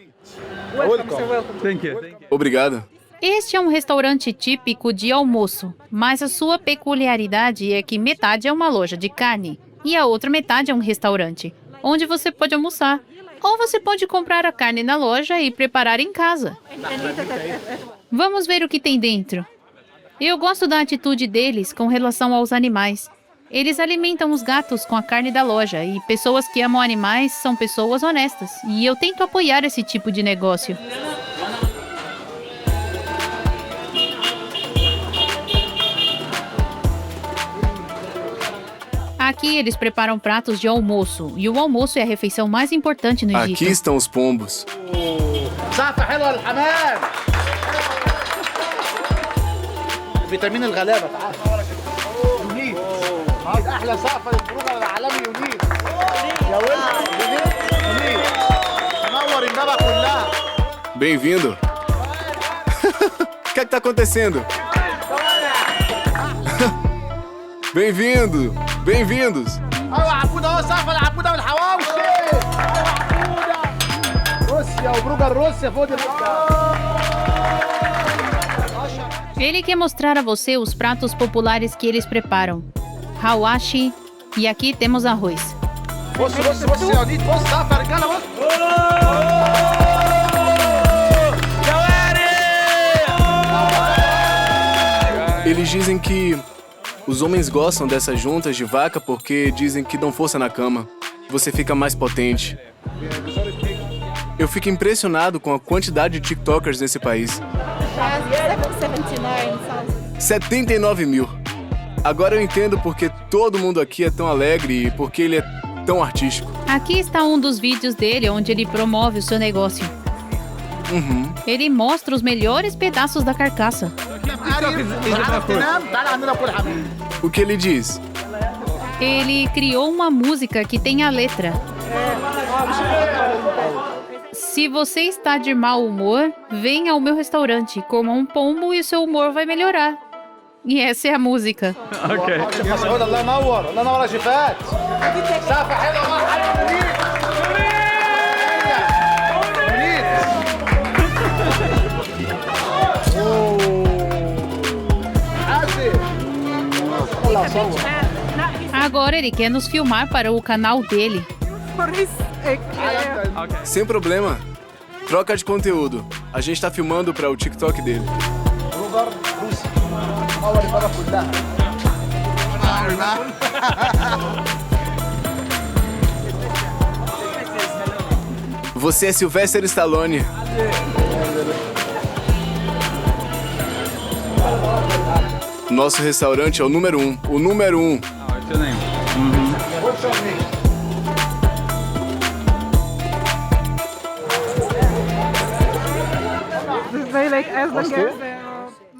Thank you. Obrigado. Este é um restaurante típico de almoço, mas a sua peculiaridade é que metade é uma loja de carne e a outra metade é um restaurante, onde você pode almoçar. Ou você pode comprar a carne na loja e preparar em casa. Vamos ver o que tem dentro. Eu gosto da atitude deles com relação aos animais. Eles alimentam os gatos com a carne da loja e pessoas que amam animais são pessoas honestas. E eu tento apoiar esse tipo de negócio. Aqui eles preparam pratos de almoço, e o almoço é a refeição mais importante no Egito. Aqui estão os pombos. فيتامين الغلابه تعال يونيس احلى سقف البروجرام العالمي يونيس يا ولد يونيس نور النبا كلها. Bem-vindo. O que é que tá acontecendo? Bem-vindo. Bem-vindos. ايوه عبود اهو سقف العبوده والحواوشي روسيا وبروجر روسيا فوق Ele quer mostrar a você os pratos populares que eles preparam. Hawashi, e aqui temos arroz. بص بص بص يا وليد بص سقف يا رجاله بص Eles dizem que os homens gostam dessas juntas de vaca porque dizem que dão força na cama. Você fica mais potente. Eu fico impressionado com a quantidade de TikTokers nesse país. 79 mil. Agora eu entendo porque todo mundo aqui é tão alegre e porque ele é tão artístico. Aqui está um dos vídeos dele onde ele promove o seu negócio. Ele mostra os melhores pedaços da carcaça. O que ele diz? Ele criou uma música que tem a letra. Se você está de mau humor, venha ao meu restaurante, coma um pombo e o seu humor vai melhorar. E essa é a música. Okay. مسعود الله ينور الله ينور يا شيفات سقف حلو Agora ele quer nos filmar para o canal dele. Sem problema. Troca de conteúdo. A gente tá filmando para o TikTok dele. بلوجر روسي صور البلد كلها. Você é Sylvester Stallone. Nosso restaurante é o número 1. O número 1. What's your name?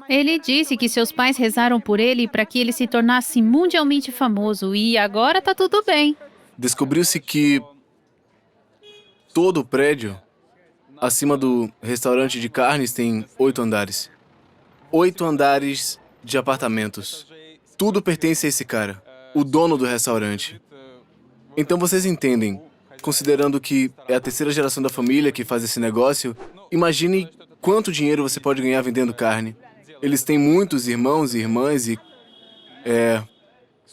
Ele disse que seus pais rezaram por ele para que ele se tornasse mundialmente famoso e agora tá tudo bem. Descobriu-se que todo o prédio acima do restaurante de carnes tem 8 andares. 8 andares de apartamentos. Tudo pertence a esse cara, o dono do restaurante. Então vocês entendem, considerando que é a terceira geração da família que faz esse negócio, imagine quanto dinheiro você pode ganhar vendendo carne. Eles têm muitos irmãos e irmãs e...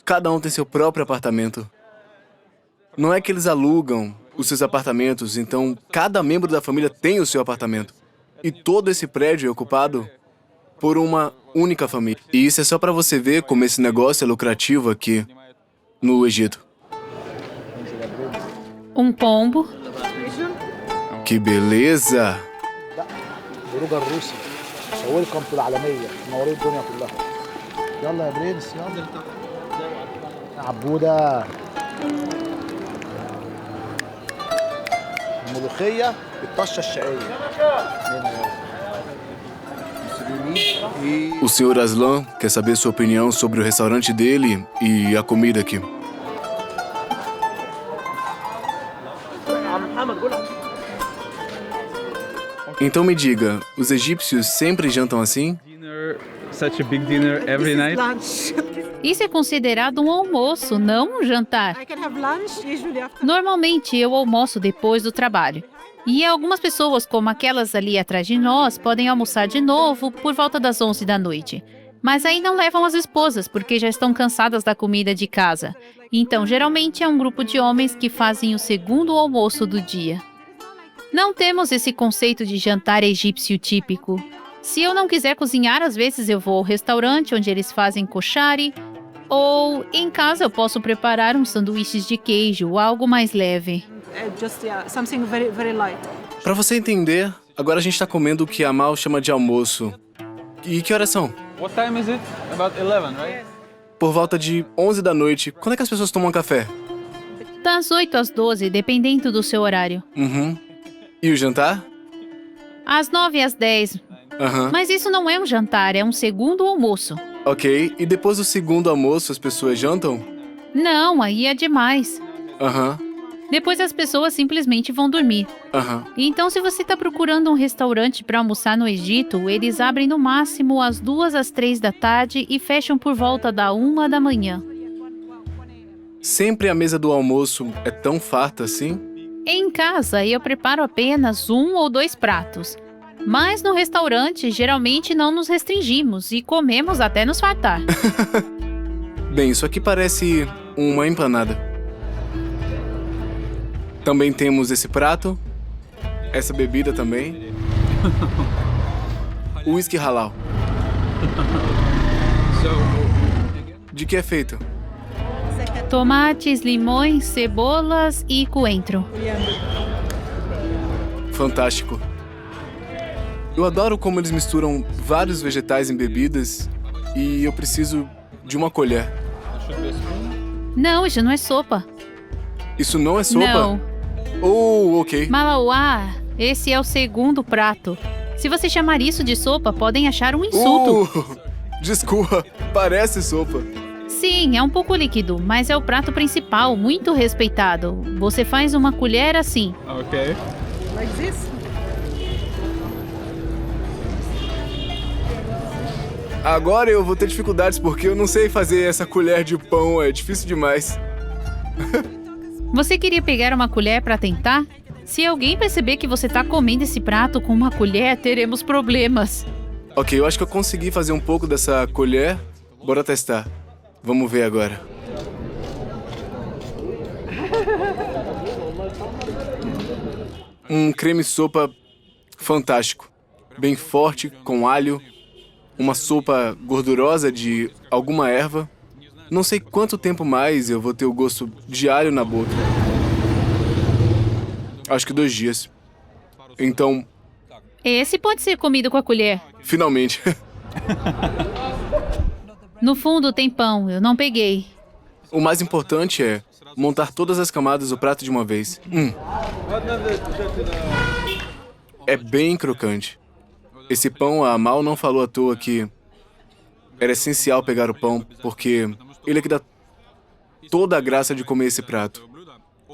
cada um tem seu próprio apartamento. Não é que eles alugam os seus apartamentos, então cada membro da família tem o seu apartamento. E todo esse prédio é ocupado por uma única família. E isso é só para você ver como esse negócio é lucrativo aqui no Egito. Um pombo. Que beleza! بلوجر روسي. ويلكم في العالميه منورين الدنيا كلها. يلا يا برنس يلا. عبوده. الملوخيه بالطشه الشقيه. O Sr. Aslan quer saber sua opinião sobre o restaurante dele e a comida aqui. Então me diga, os egípcios sempre jantam assim? Dinner, such a big dinner every night. Isso é considerado um almoço, não um jantar. Normalmente eu almoço depois do trabalho. E algumas pessoas, como aquelas ali atrás de nós, podem almoçar de novo por volta das 11 da noite. Mas aí não levam as esposas, porque já estão cansadas da comida de casa. Então, geralmente é um grupo de homens que fazem o segundo almoço do dia. Não temos esse conceito de jantar egípcio típico. Se eu não quiser cozinhar, às vezes eu vou ao restaurante onde eles fazem koshari, ou em casa eu posso preparar uns sanduíches de queijo, algo mais leve. Para você entender, agora a gente está comendo o que a Amal chama de almoço. E que horas são? What time is it? About 11, right? Por volta de 11 da noite. Quando é que as pessoas tomam café? Das 8 às 12, dependendo do seu horário. Uhum. E o jantar? Às 9 às 10. Aham. Mas isso não é um jantar, é um segundo almoço. Ok. E depois do segundo almoço, as pessoas jantam? Não, aí é demais. Aham. Depois as pessoas simplesmente vão dormir. Aham. Então, se você está procurando um restaurante para almoçar no Egito, eles abrem no máximo às 2 às 3 da tarde e fecham por volta da 1 da manhã. Sempre a mesa do almoço é tão farta assim? Em casa, eu preparo apenas 1 ou 2 pratos. Mas no restaurante, geralmente não nos restringimos e comemos até nos fartar. Bem, isso aqui parece uma empanada. Também temos esse prato, essa bebida também. Whisky halal. De que é feito? Tomates, limões, cebolas e coentro. Fantástico. Eu adoro como eles misturam vários vegetais em bebidas e eu preciso de uma colher. Não, isso não é sopa. Isso não é sopa? Não. Oh, ok. Malauá, esse é o segundo prato. Se você chamar isso de sopa, podem achar um insulto. Desculpa, parece sopa. Sim, é um pouco líquido, mas é o prato principal, muito respeitado. Você faz uma colher assim. Okay. Like this. Agora eu vou ter dificuldades porque eu não sei fazer essa colher de pão, é difícil demais. Você queria pegar uma colher para tentar? Se alguém perceber que você tá comendo esse prato com uma colher, teremos problemas. Ok, eu acho que eu consegui fazer um pouco dessa colher. Bora testar. Vamos ver agora. Um creme sopa fantástico. Bem forte, com alho. Uma sopa gordurosa de alguma erva. Não sei quanto tempo mais eu vou ter o gosto de alho na boca. Acho que 2 dias. Então, Esse pode ser comido com a colher. finalmente. No fundo tem pão, eu não peguei. O mais importante é montar todas as camadas do prato de uma vez. É bem crocante. Esse pão, a Amal não falou à toa que era essencial pegar o pão, porque ele é que dá toda a graça de comer esse prato.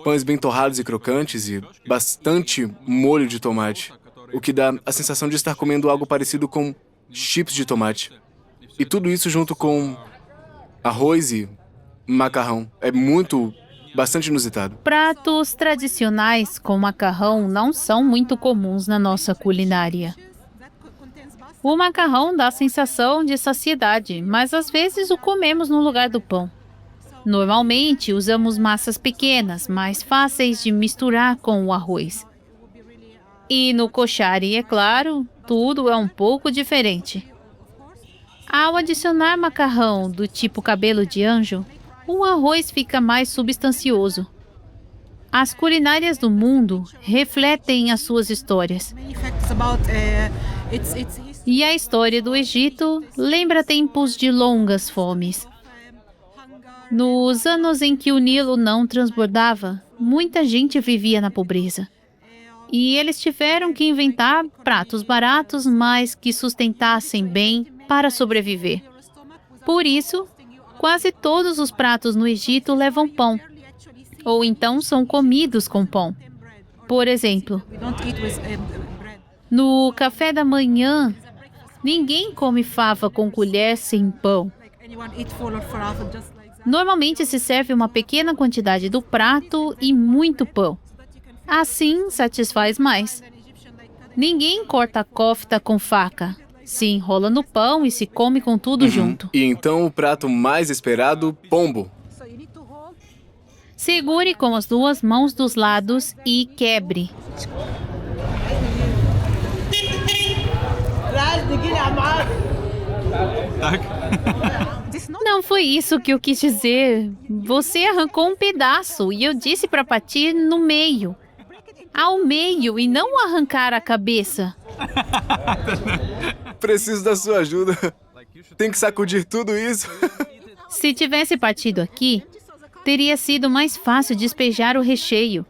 Pães bem torrados e crocantes e bastante molho de tomate, o que dá a sensação de estar comendo algo parecido com chips de tomate. E tudo isso junto com arroz e macarrão. É bastante inusitado. Pratos tradicionais com macarrão não são muito comuns na nossa culinária. O macarrão dá a sensação de saciedade, mas às vezes o comemos no lugar do pão. Normalmente usamos massas pequenas, mais fáceis de misturar com o arroz. E no koshari, é claro, tudo é um pouco diferente. Ao adicionar macarrão do tipo cabelo de anjo, o arroz fica mais substancioso. As culinárias do mundo refletem as suas histórias. E a história do Egito lembra tempos de longas fomes. Nos anos em que o Nilo não transbordava, muita gente vivia na pobreza. E eles tiveram que inventar pratos baratos, mas que sustentassem bem para sobreviver. Por isso, quase todos os pratos no Egito levam pão, ou então são comidos com pão. Por exemplo, no café da manhã, ninguém come fava com colher sem pão. Normalmente se serve uma pequena quantidade do prato e muito pão. Assim, satisfaz mais. Ninguém corta kofta com faca. Se enrola no pão e se come com tudo junto. E então o prato mais esperado, pombo. Segure com as 2 mãos dos lados e quebre. Não foi isso que eu quis dizer. Você arrancou um pedaço e eu disse para partir no meio. Ao meio e não arrancar a cabeça. Preciso da sua ajuda. Tem que sacudir tudo isso. Se tivesse partido aqui, teria sido mais fácil despejar o recheio.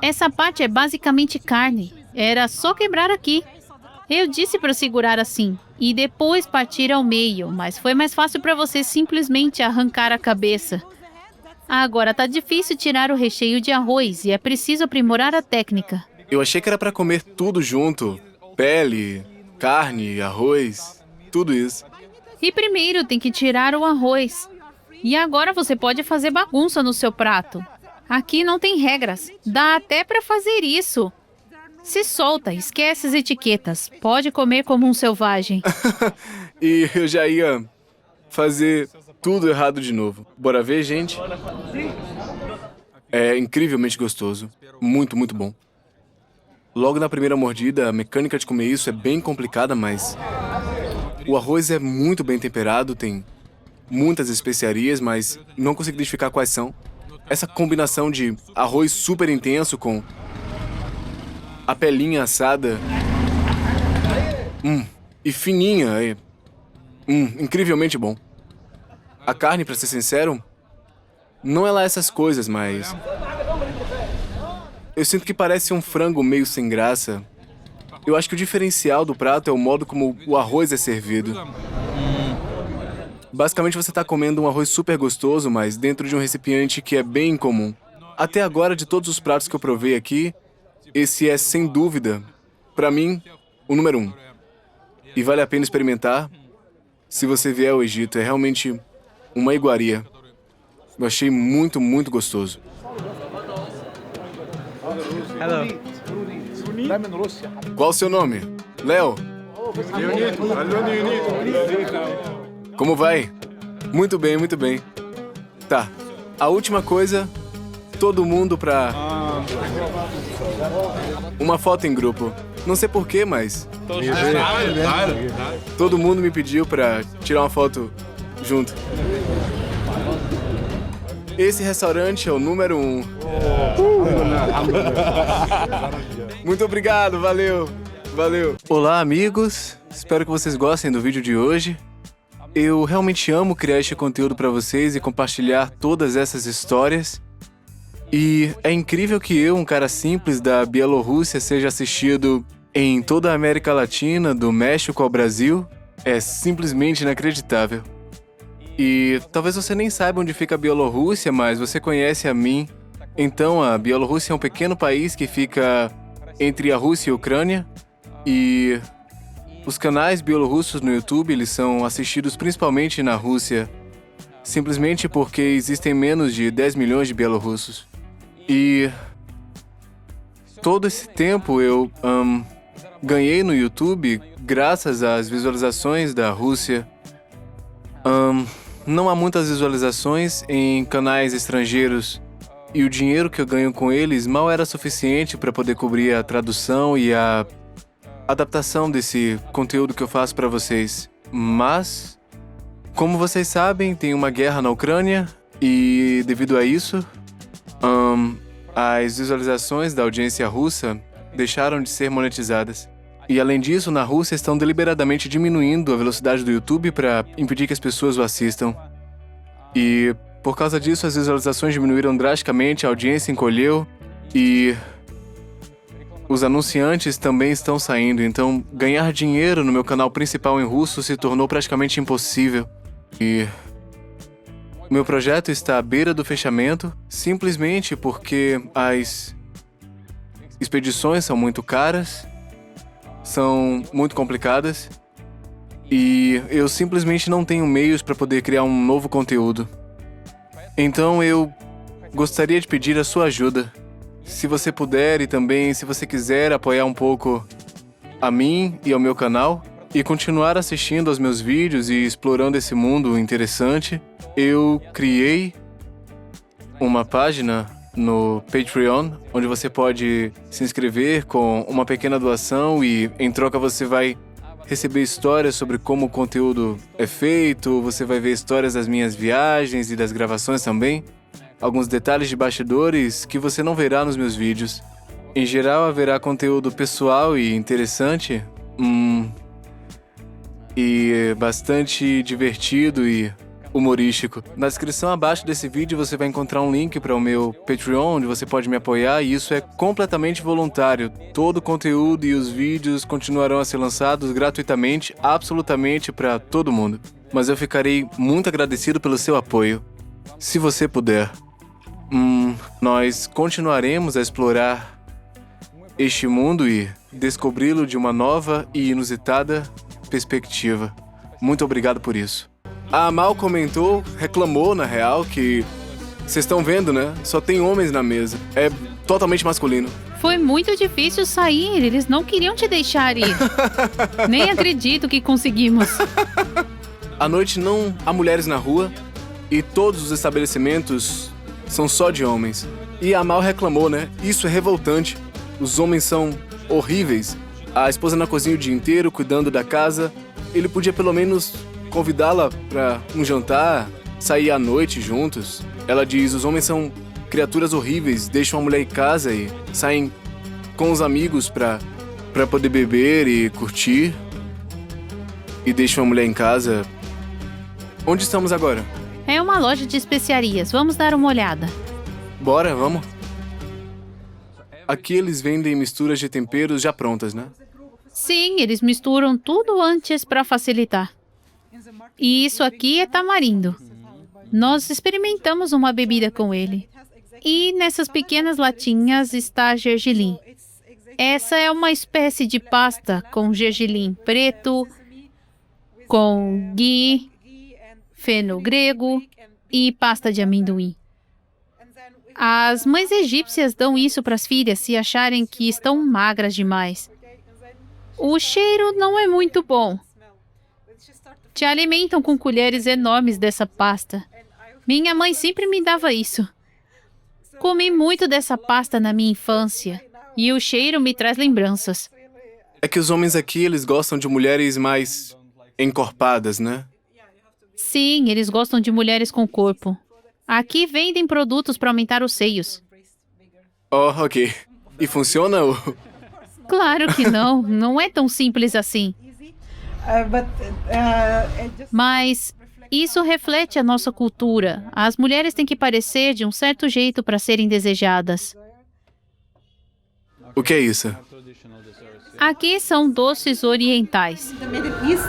Essa parte é basicamente carne. Era só quebrar aqui. Eu disse para segurar assim e depois partir ao meio, mas foi mais fácil para você simplesmente arrancar a cabeça. Agora tá difícil tirar o recheio de arroz e é preciso aprimorar a técnica. Eu achei que era para comer tudo junto. Pele, carne, arroz, tudo isso. E primeiro tem que tirar o arroz. E agora você pode fazer bagunça no seu prato. Aqui não tem regras. Dá até para fazer isso. Se solta, esquece as etiquetas. Pode comer como um selvagem. E eu já ia fazer tudo errado de novo. Bora ver, gente? É incrivelmente gostoso. Muito, muito bom. Logo na primeira mordida, a mecânica de comer isso é bem complicada, mas o arroz é muito bem temperado, tem muitas especiarias, mas não consigo identificar quais são. Essa combinação de arroz super intenso com a pelinha assada e fininha, incrivelmente bom. A carne, pra ser sincero, não é lá essas coisas, mas eu sinto que parece um frango meio sem graça. Eu acho que o diferencial do prato é o modo como o arroz é servido. Basicamente você tá comendo um arroz super gostoso, mas dentro de um recipiente que é bem comum. Até agora, de todos os pratos que eu provei aqui, esse é, sem dúvida, pra mim, o número 1. E vale a pena experimentar se você vier ao Egito. É realmente uma iguaria. Eu achei muito, muito gostoso. Qual o seu nome? Léo? Como vai? Muito bem, muito bem. Tá, a última coisa, todo mundo pra Uma foto em grupo. Não sei porquê, mas todo mundo me pediu pra tirar uma foto junto. Esse restaurante é o número 1. Muito obrigado, valeu. Valeu. Olá, amigos. Espero que vocês gostem do vídeo de hoje. Eu realmente amo criar este conteúdo para vocês e compartilhar todas essas histórias. E é incrível que eu, um cara simples da Bielorrússia, seja assistido em toda a América Latina, do México ao Brasil. É simplesmente inacreditável. E talvez você nem saiba onde fica a Bielorrússia, mas você conhece a mim. Então, a Bielorrússia é um pequeno país que fica entre a Rússia e a Ucrânia. E os canais bielorrussos no YouTube, eles são assistidos principalmente na Rússia, simplesmente porque existem menos de 10 milhões de bielorrussos. E todo esse tempo eu ganhei no YouTube graças às visualizações da Rússia. Não há muitas visualizações em canais estrangeiros e o dinheiro que eu ganho com eles mal era suficiente para poder cobrir a tradução e a adaptação desse conteúdo que eu faço para vocês. Mas, como vocês sabem, tem uma guerra na Ucrânia e, devido a isso, as visualizações da audiência russa deixaram de ser monetizadas. E, além disso, na Rússia estão deliberadamente diminuindo a velocidade do YouTube para impedir que as pessoas o assistam. E, por causa disso, as visualizações diminuíram drasticamente, a audiência encolheu e os anunciantes também estão saindo, então ganhar dinheiro no meu canal principal em russo se tornou praticamente impossível. E meu projeto está à beira do fechamento, simplesmente porque as expedições são muito caras, são muito complicadas, e eu simplesmente não tenho meios para poder criar um novo conteúdo. Então eu gostaria de pedir a sua ajuda. Se você puder e também se você quiser apoiar um pouco a mim e ao meu canal e continuar assistindo aos meus vídeos e explorando esse mundo interessante, eu criei uma página no Patreon, onde você pode se inscrever com uma pequena doação e, em troca, você vai receber histórias sobre como o conteúdo é feito, você vai ver histórias das minhas viagens e das gravações também, alguns detalhes de bastidores que você não verá nos meus vídeos. Em geral, haverá conteúdo pessoal e interessante, e bastante divertido e humorístico. Na descrição abaixo desse vídeo você vai encontrar um link para o meu Patreon, onde você pode me apoiar, e isso é completamente voluntário. Todo o conteúdo e os vídeos continuarão a ser lançados gratuitamente, absolutamente para todo mundo. Mas eu ficarei muito agradecido pelo seu apoio. Se você puder. Nós continuaremos a explorar este mundo e descobri-lo de uma nova e inusitada perspectiva. Muito obrigado por isso. A Amal comentou, reclamou na real, que vocês estão vendo, né? Só tem homens na mesa. É totalmente masculino. Foi muito difícil sair, eles não queriam te deixar ir. Nem acredito que conseguimos. À noite não há mulheres na rua e todos os estabelecimentos são só de homens. E a Amal reclamou, né? Isso é revoltante. Os homens são horríveis. A esposa na cozinha o dia inteiro, cuidando da casa. Ele podia pelo menos convidá-la para um jantar, sair à noite juntos. Ela diz, os homens são criaturas horríveis, deixam a mulher em casa e saem com os amigos para poder beber e curtir. E deixam a mulher em casa. Onde estamos agora? É uma loja de especiarias, vamos dar uma olhada. Bora, vamos. Aqui eles vendem misturas de temperos já prontas, né? Sim, eles misturam tudo antes para facilitar. E isso aqui é tamarindo. Nós experimentamos uma bebida com ele. E nessas pequenas latinhas está gergelim. Essa é uma espécie de pasta com gergelim preto, com ghee, feno grego e pasta de amendoim. As mães egípcias dão isso para as filhas se acharem que estão magras demais. O cheiro não é muito bom. Te alimentam com colheres enormes dessa pasta. Minha mãe sempre me dava isso. Comi muito dessa pasta na minha infância e o cheiro me traz lembranças. É que os homens aqui, eles gostam de mulheres mais encorpadas, né? Sim, eles gostam de mulheres com corpo. Aqui vendem produtos para aumentar os seios. Oh, ok. E funciona ou... Claro que não, não é tão simples assim. Mas isso reflete a nossa cultura. As mulheres têm que parecer de um certo jeito para serem desejadas. O que é isso? Aqui são doces orientais. The Middle East,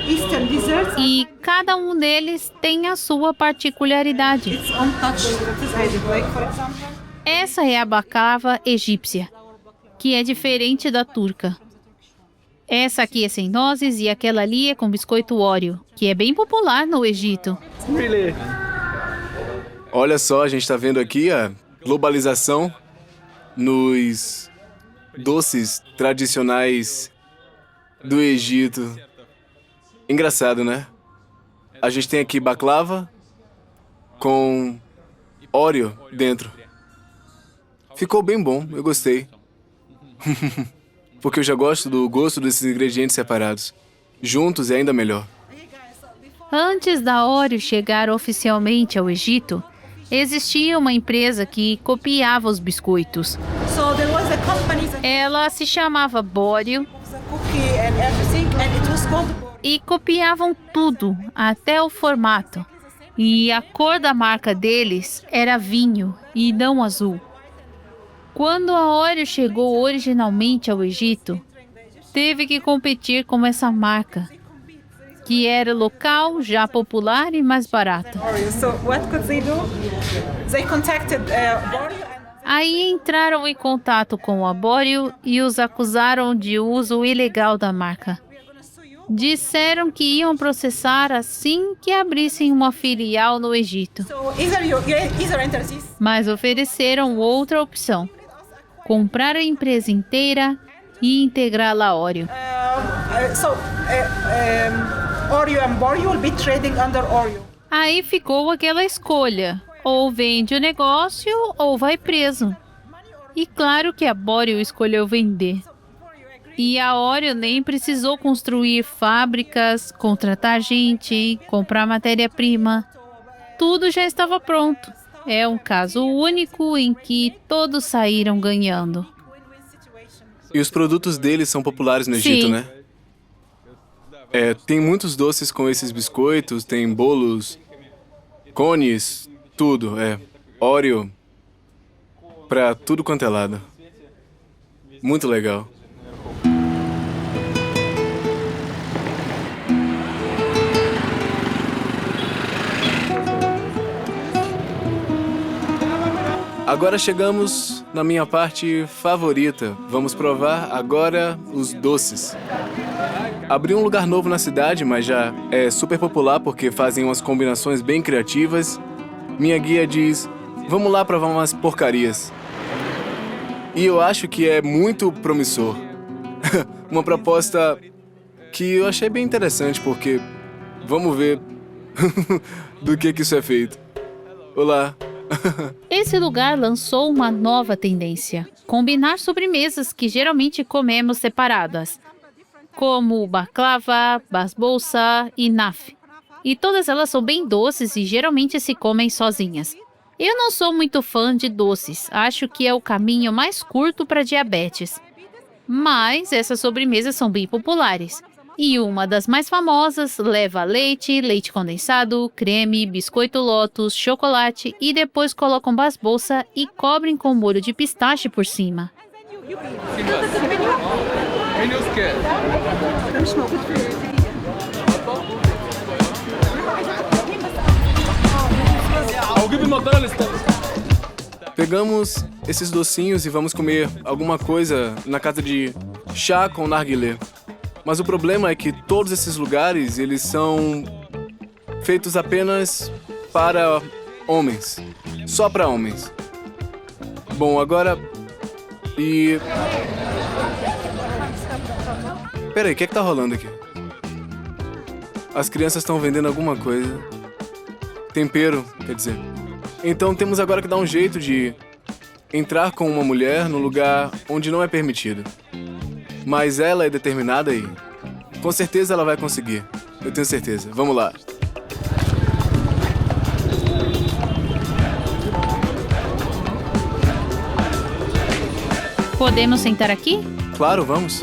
Eastern desserts, E cada um deles tem a sua particularidade. its own touch that is added. Like, for example, Essa é a baklava egípcia, que é diferente da turca. Essa aqui é sem nozes e aquela ali é com biscoito Oreo, que é bem popular no Egito. Olha só, a gente tá vendo aqui a globalização nos doces tradicionais do Egito. Engraçado, né? A gente tem aqui baklava com Oreo dentro. Ficou bem bom, eu gostei. Porque eu já gosto do gosto desses ingredientes separados. Juntos é ainda melhor. Antes da Oreo chegar oficialmente ao Egito, existia uma empresa que copiava os biscoitos. so there was a company that Ela se chamava Borio was a cookie and everything, and it was called Borio. e copiavam tudo, até o formato. E a cor da marca deles era vinho e não azul. Quando a Oreo chegou originalmente ao Egito, teve que competir com essa marca, que era local, já popular e mais barata. Oreo. So what could they do? They contacted Borio and Aí entraram em contato com a Borio e os acusaram de uso ilegal da marca. Disseram que iam processar assim que abrissem uma filial no Egito, so either enter this mas ofereceram outra opção: comprar a empresa inteira e integrá-la a Oreo. Oreo and Borio will be trading under Oreo. Aí ficou aquela escolha: ou vende o negócio ou vai preso. E claro que a Borio escolheu vender. E a Oreo nem precisou construir fábricas, contratar gente, comprar matéria-prima. Tudo já estava pronto. É um caso único em que todos saíram ganhando. E os produtos deles são populares no Egito, Sim. né? Tem muitos doces com esses biscoitos, tem bolos, cones, tudo, Oreo, pra tudo quanto é lado. Muito legal. Agora chegamos na minha parte favorita. Vamos provar agora os doces. Abri um lugar novo na cidade, mas já é super popular porque fazem umas combinações bem criativas. Minha guia diz, vamos lá provar umas porcarias. E eu acho que é muito promissor. Uma proposta que eu achei bem interessante porque vamos ver do que isso é feito. Olá. Esse lugar lançou uma nova tendência: combinar sobremesas que geralmente comemos separadas, como baklava, basbousa e naf. E todas elas são bem doces e geralmente se comem sozinhas. Eu não sou muito fã de doces, acho que é o caminho mais curto para diabetes. Mas essas sobremesas são bem populares. E uma das mais famosas leva leite, leite condensado, creme, biscoito Lotus, chocolate e depois colocam basbousa e cobrem com molho de pistache por cima. Pegamos esses docinhos e vamos comer alguma coisa na casa de chá com narguilé. Mas o problema é que todos esses lugares, eles são feitos apenas para homens. Só para homens. Bom, agora... Peraí, o que tá rolando aqui? As crianças estão vendendo alguma coisa. Tempero, quer dizer. Então temos agora que dar um jeito de entrar com uma mulher no lugar onde não é permitido. Mas ela é determinada e com certeza ela vai conseguir. Eu tenho certeza. Vamos lá. Podemos sentar aqui? Claro, vamos.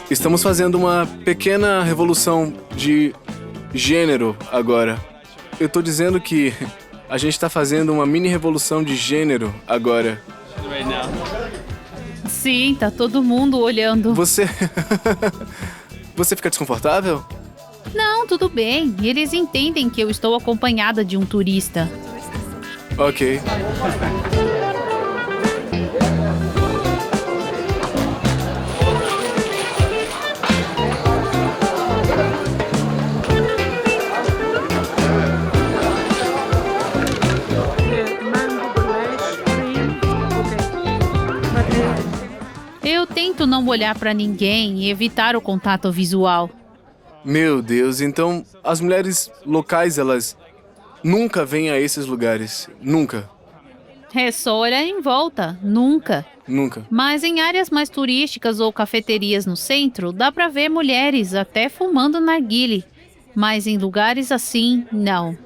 Estamos fazendo uma pequena revolução de gênero agora. Eu tô dizendo que a gente tá fazendo uma mini revolução de gênero agora. Right now. Sim, tá todo mundo olhando. Você... Você fica desconfortável? Não, tudo bem. Eles entendem que eu estou acompanhada de um turista. Ok. Eu tento não olhar pra ninguém e evitar o contato visual. Meu Deus, então as mulheres locais, elas nunca vêm a esses lugares. Nunca. É só olhar em volta. Nunca. Nunca. Mas em áreas mais turísticas ou cafeterias no centro, dá pra ver mulheres até fumando narguile. Mas em lugares assim, não.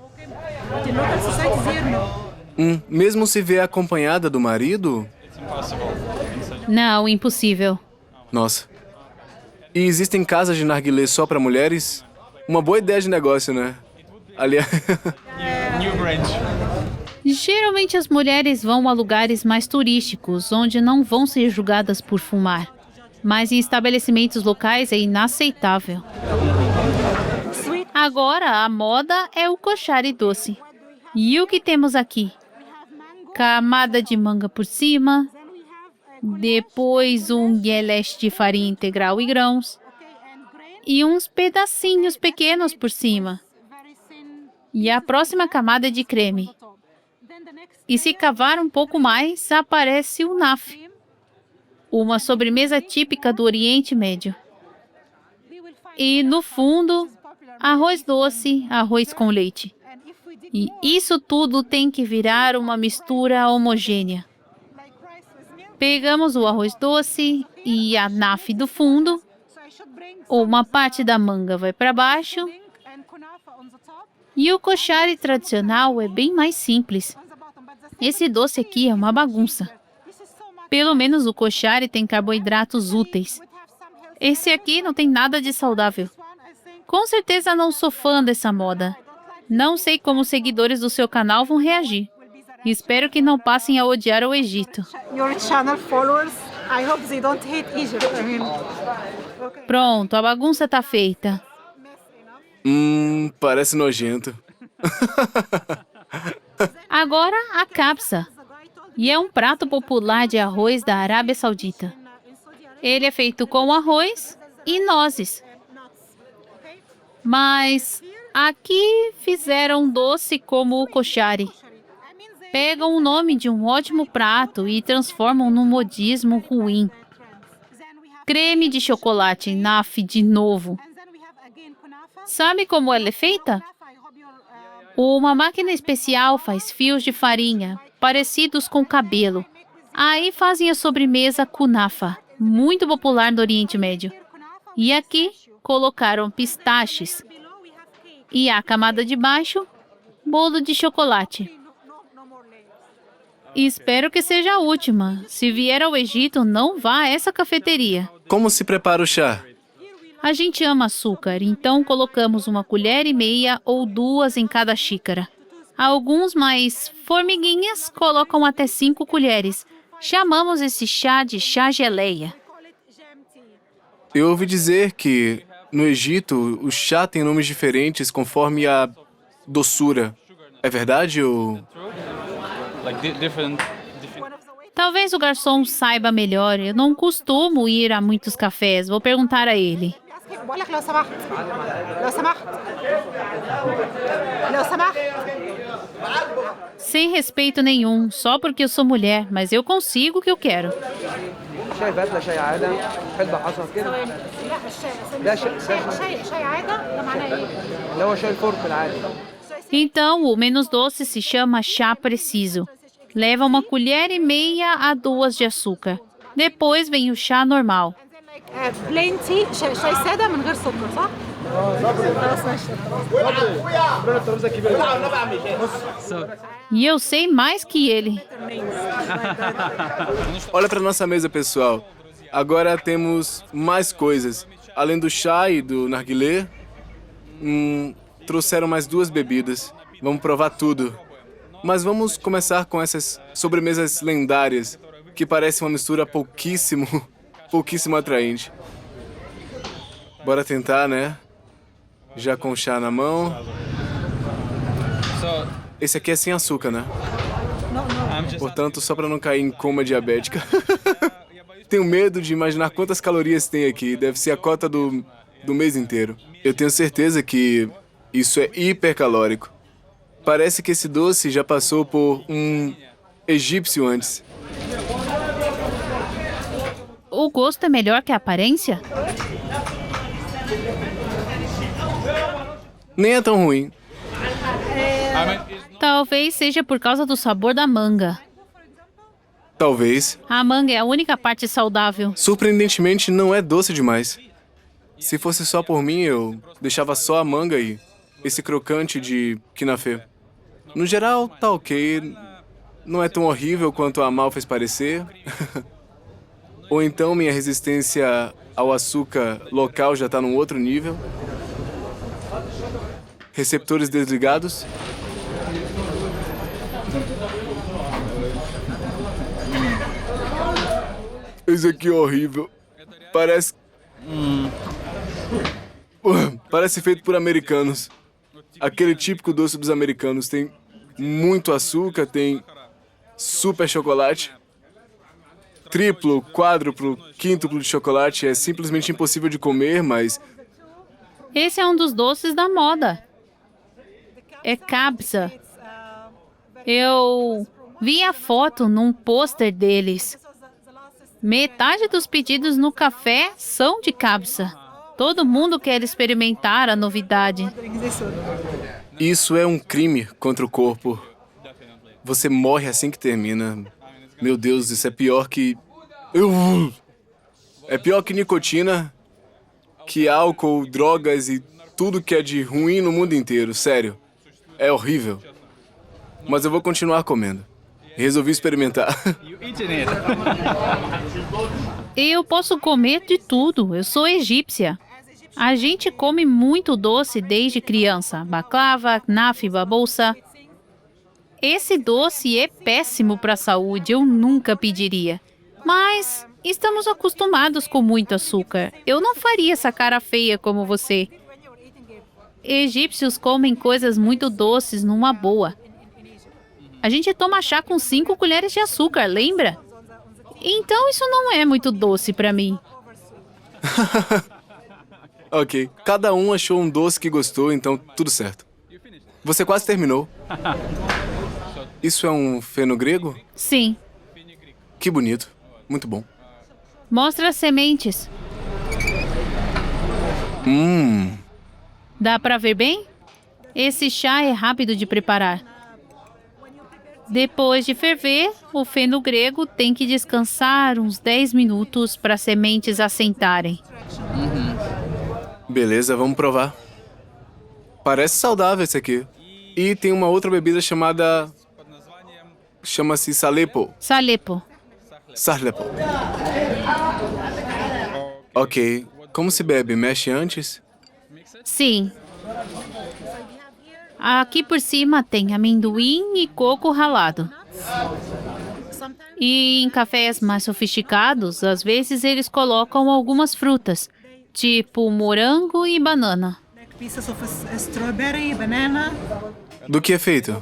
Mesmo se vê acompanhada do marido? Não, impossível. Nossa. E existem casas de narguilé só pra mulheres? Uma boa ideia de negócio, né? Aliás... New branch. Geralmente as mulheres vão a lugares mais turísticos, onde não vão ser julgadas por fumar. Mas em estabelecimentos locais é inaceitável. Agora, a moda é o koshari doce. E o que temos aqui? Camada de manga por cima, depois um gueleste de farinha integral e grãos, e uns pedacinhos pequenos por cima. E a próxima camada é de creme. E se cavar um pouco mais, aparece o naf, uma sobremesa típica do Oriente Médio. E no fundo, arroz doce, arroz com leite. E isso tudo tem que virar uma mistura homogênea. Pegamos o arroz doce e a naf do fundo. Uma parte da manga vai para baixo. E o koshari tradicional é bem mais simples. Esse doce aqui é uma bagunça. Pelo menos o koshari tem carboidratos úteis. Esse aqui não tem nada de saudável. Com certeza não sou fã dessa moda. Não sei como os seguidores do seu canal vão reagir. Espero que não passem a odiar o Egito. Pronto, a bagunça tá feita. Parece nojento. Agora, a kapsa. E é um prato popular de arroz da Arábia Saudita. Ele é feito com arroz e nozes. Mas aqui fizeram doce como o koshari. Pegam o nome de um ótimo prato e transformam num modismo ruim. Creme de chocolate, naf de novo. Sabe como ela é feita? Uma máquina especial faz fios de farinha, parecidos com cabelo. Aí fazem a sobremesa kunafa, muito popular no Oriente Médio. E aqui colocaram pistaches. E a camada de baixo, bolo de chocolate. Espero que seja a última. Se vier ao Egito, não vá a essa cafeteria. Como se prepara o chá? A gente ama açúcar, então colocamos 1,5 colheres ou 2 em cada xícara. Alguns mais formiguinhas colocam até 5 colheres. Chamamos esse chá de chá geleia. Eu ouvi dizer que no Egito o chá tem nomes diferentes conforme a doçura. É verdade ou... Talvez o garçom saiba melhor. Eu não costumo ir a muitos cafés. Vou perguntar a ele. Sem respeito nenhum, só porque eu sou mulher, mas eu consigo o que eu quero. شاي فتله شاي عاده حلبة حصى كده ده شاي عادة ده معناه ايه؟ اللي هو شاي الفرن العادي. Então, o menos doce se chama chá preciso. Leva 1,5 a 2 de açúcar. Depois vem o chá normal. بلين تي شاي سادة من غير سكر صح؟ خلاص ماشي. ربنا الترابيزه الكبيره دي. E eu sei mais que ele. Olha para nossa mesa, pessoal. Agora temos mais coisas. Além do chá e do narguilé, trouxeram mais 2 bebidas. Vamos provar tudo. Mas vamos começar com essas sobremesas lendárias, que parecem uma mistura pouquíssimo atraente. Bora tentar, né? Já com o chá na mão. Esse aqui é sem açúcar, né? Portanto, só para não cair em coma diabética. Tenho medo de imaginar quantas calorias tem aqui. Deve ser a cota do mês inteiro. Eu tenho certeza que isso é hipercalórico. Parece que esse doce já passou por um egípcio antes. O gosto é melhor que a aparência? Nem é tão ruim. Talvez seja por causa do sabor da manga. Talvez. A manga é a única parte saudável. Surpreendentemente, não é doce demais. Se fosse só por mim, eu deixava só a manga e esse crocante de kinafé. No geral, tá ok. Não é tão horrível quanto a Amal fez parecer. Ou então minha resistência ao açúcar local já tá num outro nível. Receptores desligados. Esse aqui é horrível. Parece feito por americanos. Aquele típico doce dos americanos. Tem muito açúcar, tem super chocolate. Triplo, quádruplo, quíntuplo de chocolate. É simplesmente impossível de comer, mas... Esse é um dos doces da moda. É kabsa. Eu vi a foto num pôster deles. Metade dos pedidos no café são de kabsa. Todo mundo quer experimentar a novidade. Isso é um crime contra o corpo. Você morre assim que termina. Meu Deus, isso é pior que... É pior que nicotina, que álcool, drogas e tudo que é de ruim no mundo inteiro. Sério. É horrível. Mas eu vou continuar comendo. Resolvi experimentar. Eu posso comer de tudo. Eu sou egípcia. A gente come muito doce desde criança. Baklava, knaf, babolsa. Esse doce é péssimo para a saúde. Eu nunca pediria. Mas estamos acostumados com muito açúcar. Eu não faria essa cara feia como você. Egípcios comem coisas muito doces numa boa. A gente toma chá com 5 colheres de açúcar, lembra? Então isso não é muito doce para mim. Ok. Cada um achou um doce que gostou, então tudo certo. Você quase terminou. Isso é um feno grego? Sim. Que bonito. Muito bom. Mostra as sementes. Dá para ver bem? Esse chá é rápido de preparar. Depois de ferver, o feno grego tem que descansar uns 10 minutos para as sementes assentarem. Beleza, vamos provar. Parece saudável esse aqui. E tem uma outra bebida chamada... Chama-se Salepo. Salepo. Sarlepo. Ok. Como se bebe? Mexe antes? Sim. Aqui por cima tem amendoim e coco ralado. E em cafés mais sofisticados, às vezes eles colocam algumas frutas, tipo morango e banana. Do que é feito?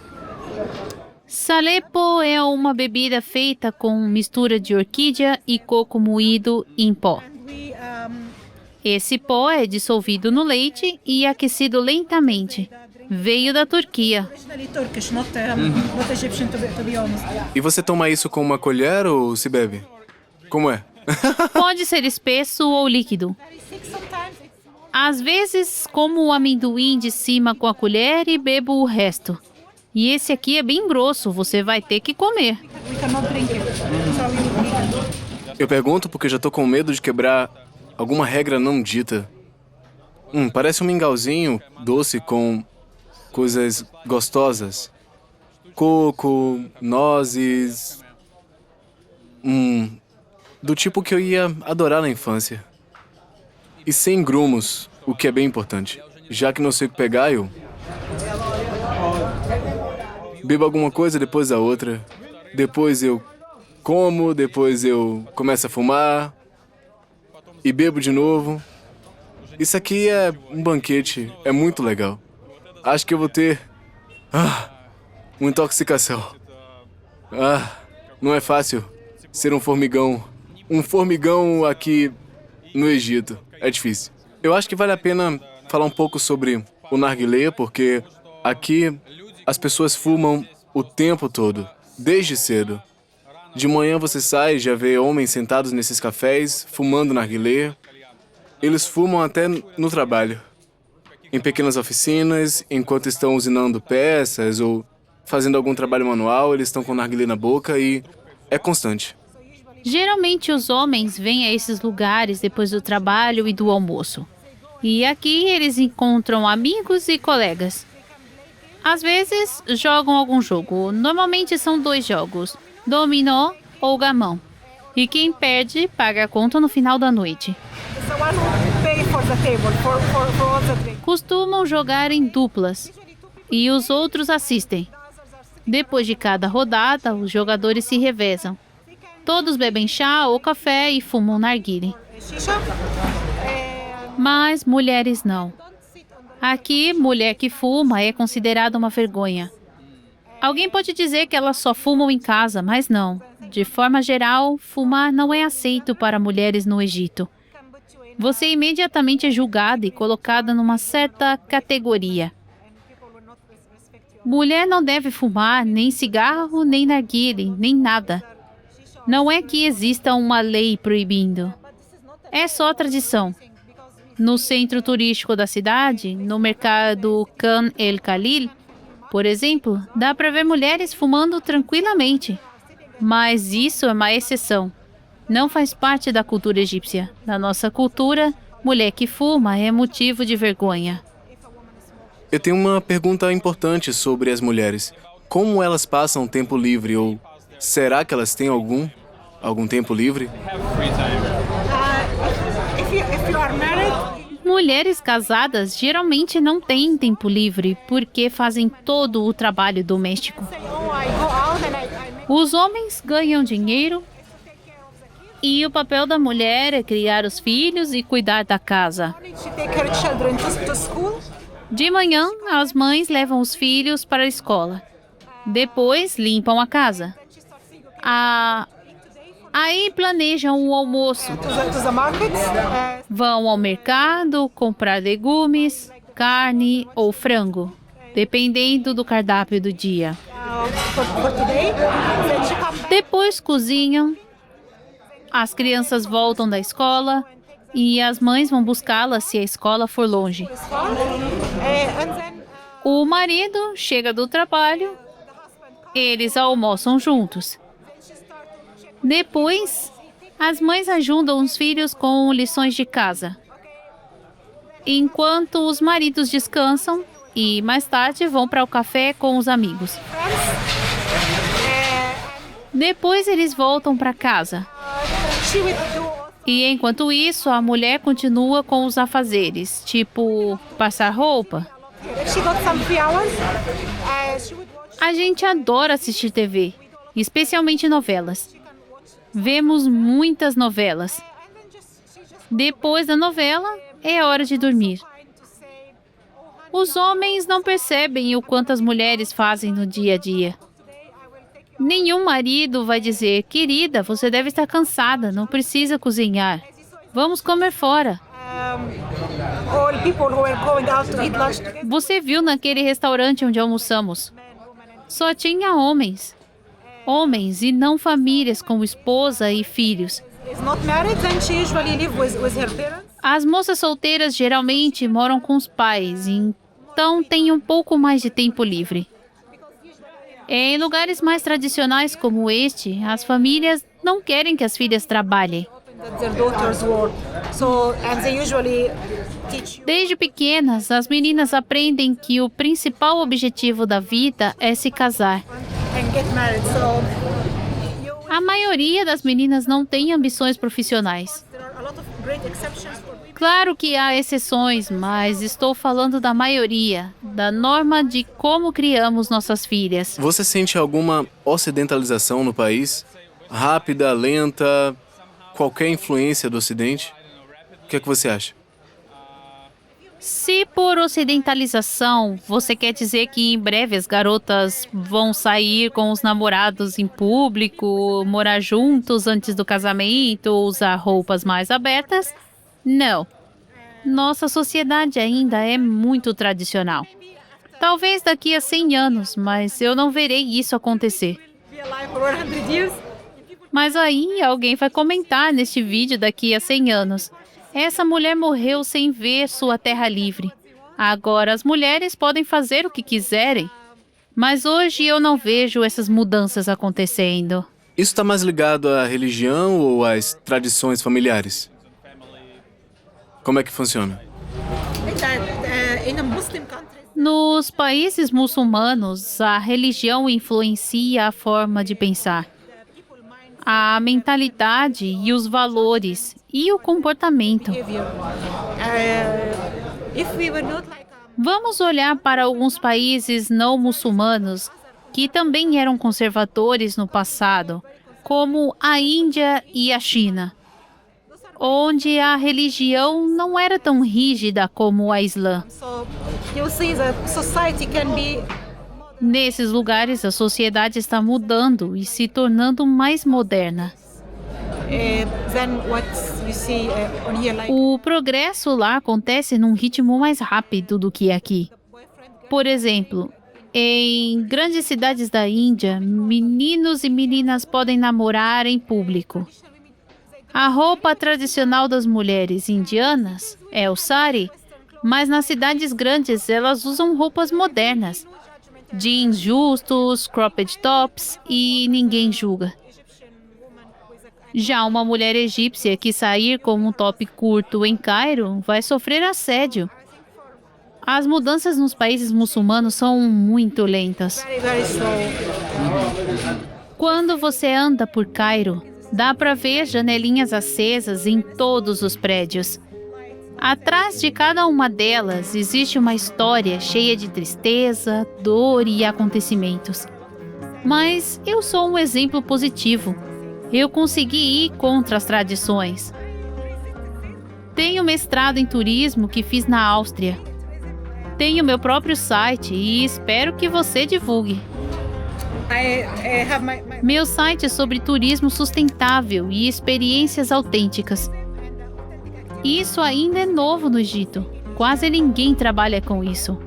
Salepo é uma bebida feita com mistura de orquídea e coco moído em pó. Esse pó é dissolvido no leite e aquecido lentamente. Veio da Turquia. E você toma isso com uma colher ou se bebe? Como é? Pode ser espesso ou líquido. Às vezes, como o amendoim de cima com a colher e bebo o resto. E esse aqui é bem grosso, você vai ter que comer. Eu pergunto porque já tô com medo de quebrar alguma regra não dita. Parece um mingauzinho doce com coisas gostosas. Coco, nozes... do tipo que eu ia adorar na infância. E sem grumos, o que é bem importante. Já que não sei o que pegar, eu bebo alguma coisa depois da outra. Depois eu como, depois eu começo a fumar. E bebo de novo. Isso aqui é um banquete, é muito legal. Acho que eu vou ter... uma intoxicação. Não é fácil ser um formigão. Um formigão aqui no Egito. É difícil. Eu acho que vale a pena falar um pouco sobre o narguilé, porque aqui as pessoas fumam o tempo todo, desde cedo. De manhã você sai e já vê homens sentados nesses cafés, fumando narguilé. Eles fumam até no trabalho. Em pequenas oficinas, enquanto estão usinando peças ou fazendo algum trabalho manual, eles estão com narguilé na boca e é constante. Geralmente os homens vêm a esses lugares depois do trabalho e do almoço. E aqui eles encontram amigos e colegas. Às vezes jogam algum jogo. Normalmente são 2 jogos, dominó ou gamão. E quem perde paga a conta no final da noite. Costumam jogar em duplas e os outros assistem. Depois de cada rodada, os jogadores se revezam. Todos bebem chá ou café e fumam narguilé. Mas mulheres não. Aqui, mulher que fuma é considerada uma vergonha. Alguém pode dizer que elas só fumam em casa, mas não. De forma geral, fumar não é aceito para mulheres no Egito. Você imediatamente é julgada e colocada numa certa categoria. Mulher não deve fumar nem cigarro, nem narguilé, nem nada. Não é que exista uma lei proibindo. É só tradição. No centro turístico da cidade, no mercado Khan El Khalil, por exemplo, dá para ver mulheres fumando tranquilamente. Mas isso é uma exceção. Não faz parte da cultura egípcia. Na nossa cultura, mulher que fuma é motivo de vergonha. Eu tenho uma pergunta importante sobre as mulheres. Como elas passam tempo livre ou será que elas têm algum tempo livre? Mulheres casadas geralmente não têm tempo livre porque fazem todo o trabalho doméstico. Os homens ganham dinheiro e o papel da mulher é criar os filhos e cuidar da casa. De manhã, as mães levam os filhos para a escola. Depois, limpam a casa. Aí planejam o almoço. Vão ao mercado comprar legumes, carne ou frango, dependendo do cardápio do dia. Depois cozinham. As crianças voltam da escola e as mães vão buscá-las se a escola for longe. O marido chega do trabalho. Eles almoçam juntos. Depois, as mães ajudam os filhos com lições de casa, enquanto os maridos descansam e, mais tarde, vão para o café com os amigos. Depois, eles voltam para casa. E, enquanto isso, a mulher continua com os afazeres, tipo passar roupa. A gente adora assistir TV, especialmente novelas. Vemos muitas novelas. Depois da novela, é hora de dormir. Os homens não percebem o quanto as mulheres fazem no dia a dia. Nenhum marido vai dizer, querida, você deve estar cansada, não precisa cozinhar. Vamos comer fora. Você viu naquele restaurante onde almoçamos? Só tinha homens. Homens e não famílias com esposa e filhos. Is not married, then she usually live with her parents. As moças solteiras geralmente moram com os pais, então têm um pouco mais de tempo livre. Em lugares mais tradicionais como este, as famílias não querem que as filhas trabalhem. That their daughters work. So, and they usually teach you. Desde pequenas, as meninas aprendem que o principal objetivo da vida é se casar. And get married. So A maioria das meninas não tem ambições profissionais. there are a lot of great exceptions for women. Claro que há exceções, mas estou falando da maioria, da norma de como criamos nossas filhas. Você sente alguma ocidentalização no país? Rápida, lenta, qualquer influência do Ocidente? O que é que você acha? Se por ocidentalização você quer dizer que em breve as garotas vão sair com os namorados em público, morar juntos antes do casamento, usar roupas mais abertas, não. Nossa sociedade ainda é muito tradicional. Talvez daqui a 100 anos, mas eu não verei isso acontecer. Be alive for 100 years. Mas aí alguém vai comentar neste vídeo daqui a 100 anos. Essa mulher morreu sem ver sua terra livre. Agora as mulheres podem fazer o que quiserem. Mas hoje eu não vejo essas mudanças acontecendo. Isso está mais ligado à religião ou às tradições familiares? Como é que funciona? In a Muslim country, Nos países muçulmanos, a religião influencia a forma de pensar, a mentalidade e os valores e o comportamento. behavior. If we were not like Vamos olhar para alguns países não muçulmanos que também eram conservadores no passado, como a Índia e a China, onde a religião não era tão rígida como a Islã. so you see that society can be Nesses lugares, a sociedade está mudando e se tornando mais moderna. than what you see on here, like O progresso lá acontece num ritmo mais rápido do que aqui. Por exemplo, em grandes cidades da Índia, meninos e meninas podem namorar em público. A roupa tradicional das mulheres indianas é o sari, mas nas cidades grandes elas usam roupas modernas. Jeans justos, cropped tops e ninguém julga. Já uma mulher egípcia que sair com um top curto em Cairo vai sofrer assédio. As mudanças nos países muçulmanos são muito lentas. very slow. Quando você anda por Cairo, dá para ver janelinhas acesas em todos os prédios. Atrás de cada uma delas existe uma história cheia de tristeza, dor e acontecimentos. Mas eu sou um exemplo positivo. Eu consegui ir contra as tradições. Tenho mestrado em turismo que fiz na Áustria. Tenho meu próprio site e espero que você divulgue. I have my Meu site é sobre turismo sustentável e experiências autênticas. Isso ainda é novo no Egito. Quase ninguém trabalha com isso.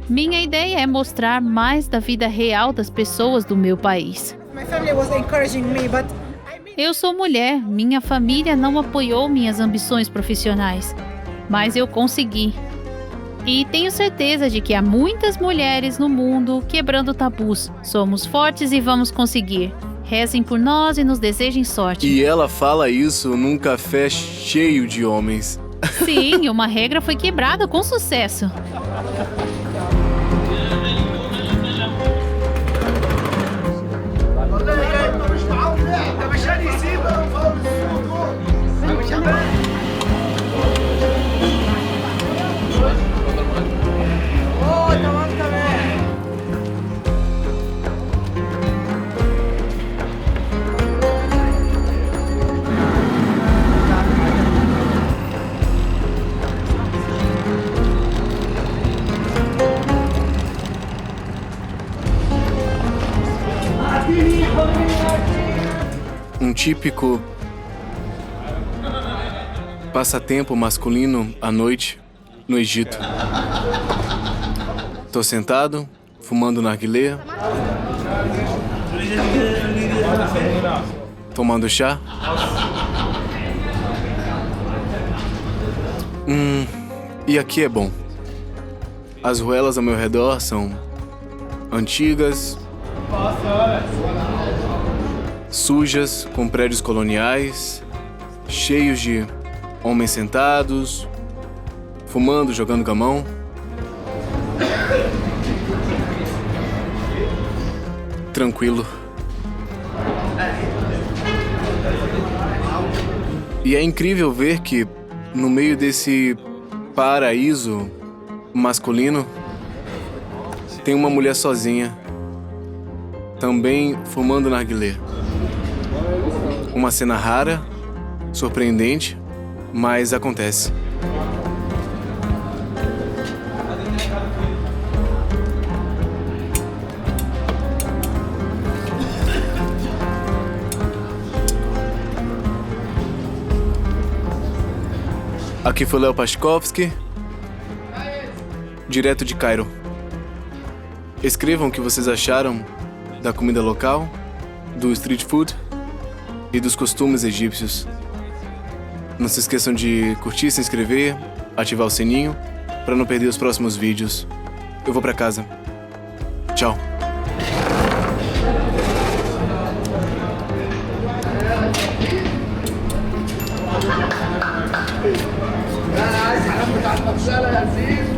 Minha ideia é mostrar mais da vida real das pessoas do meu país. my family was encouraging me, but Eu sou mulher, minha família não apoiou minhas ambições profissionais, mas eu consegui. E tenho certeza de que há muitas mulheres no mundo quebrando tabus. Somos fortes e vamos conseguir. Rezem por nós e nos desejem sorte. E ela fala isso num café cheio de homens. Sim, uma regra foi quebrada com sucesso. Um típico passatempo masculino à noite no Egito. Tô sentado, fumando narguilé. tomando chá. E aqui é bom. As ruelas ao meu redor são antigas, sujas, com prédios coloniais, cheios de homens sentados, fumando, jogando gamão. Tranquilo. E é incrível ver que, no meio desse paraíso masculino, tem uma mulher sozinha, também fumando narguilé. Uma cena rara, surpreendente, mas acontece. Aqui foi Léo Pashkovsky, direto de Cairo. Escrevam o que vocês acharam da comida local, do street food e dos costumes egípcios. Não se esqueçam de curtir, se inscrever, ativar o sininho para não perder os próximos vídeos. Eu vou para casa. Tchau. انا عايز حاجات بتاعت مغسله يا زين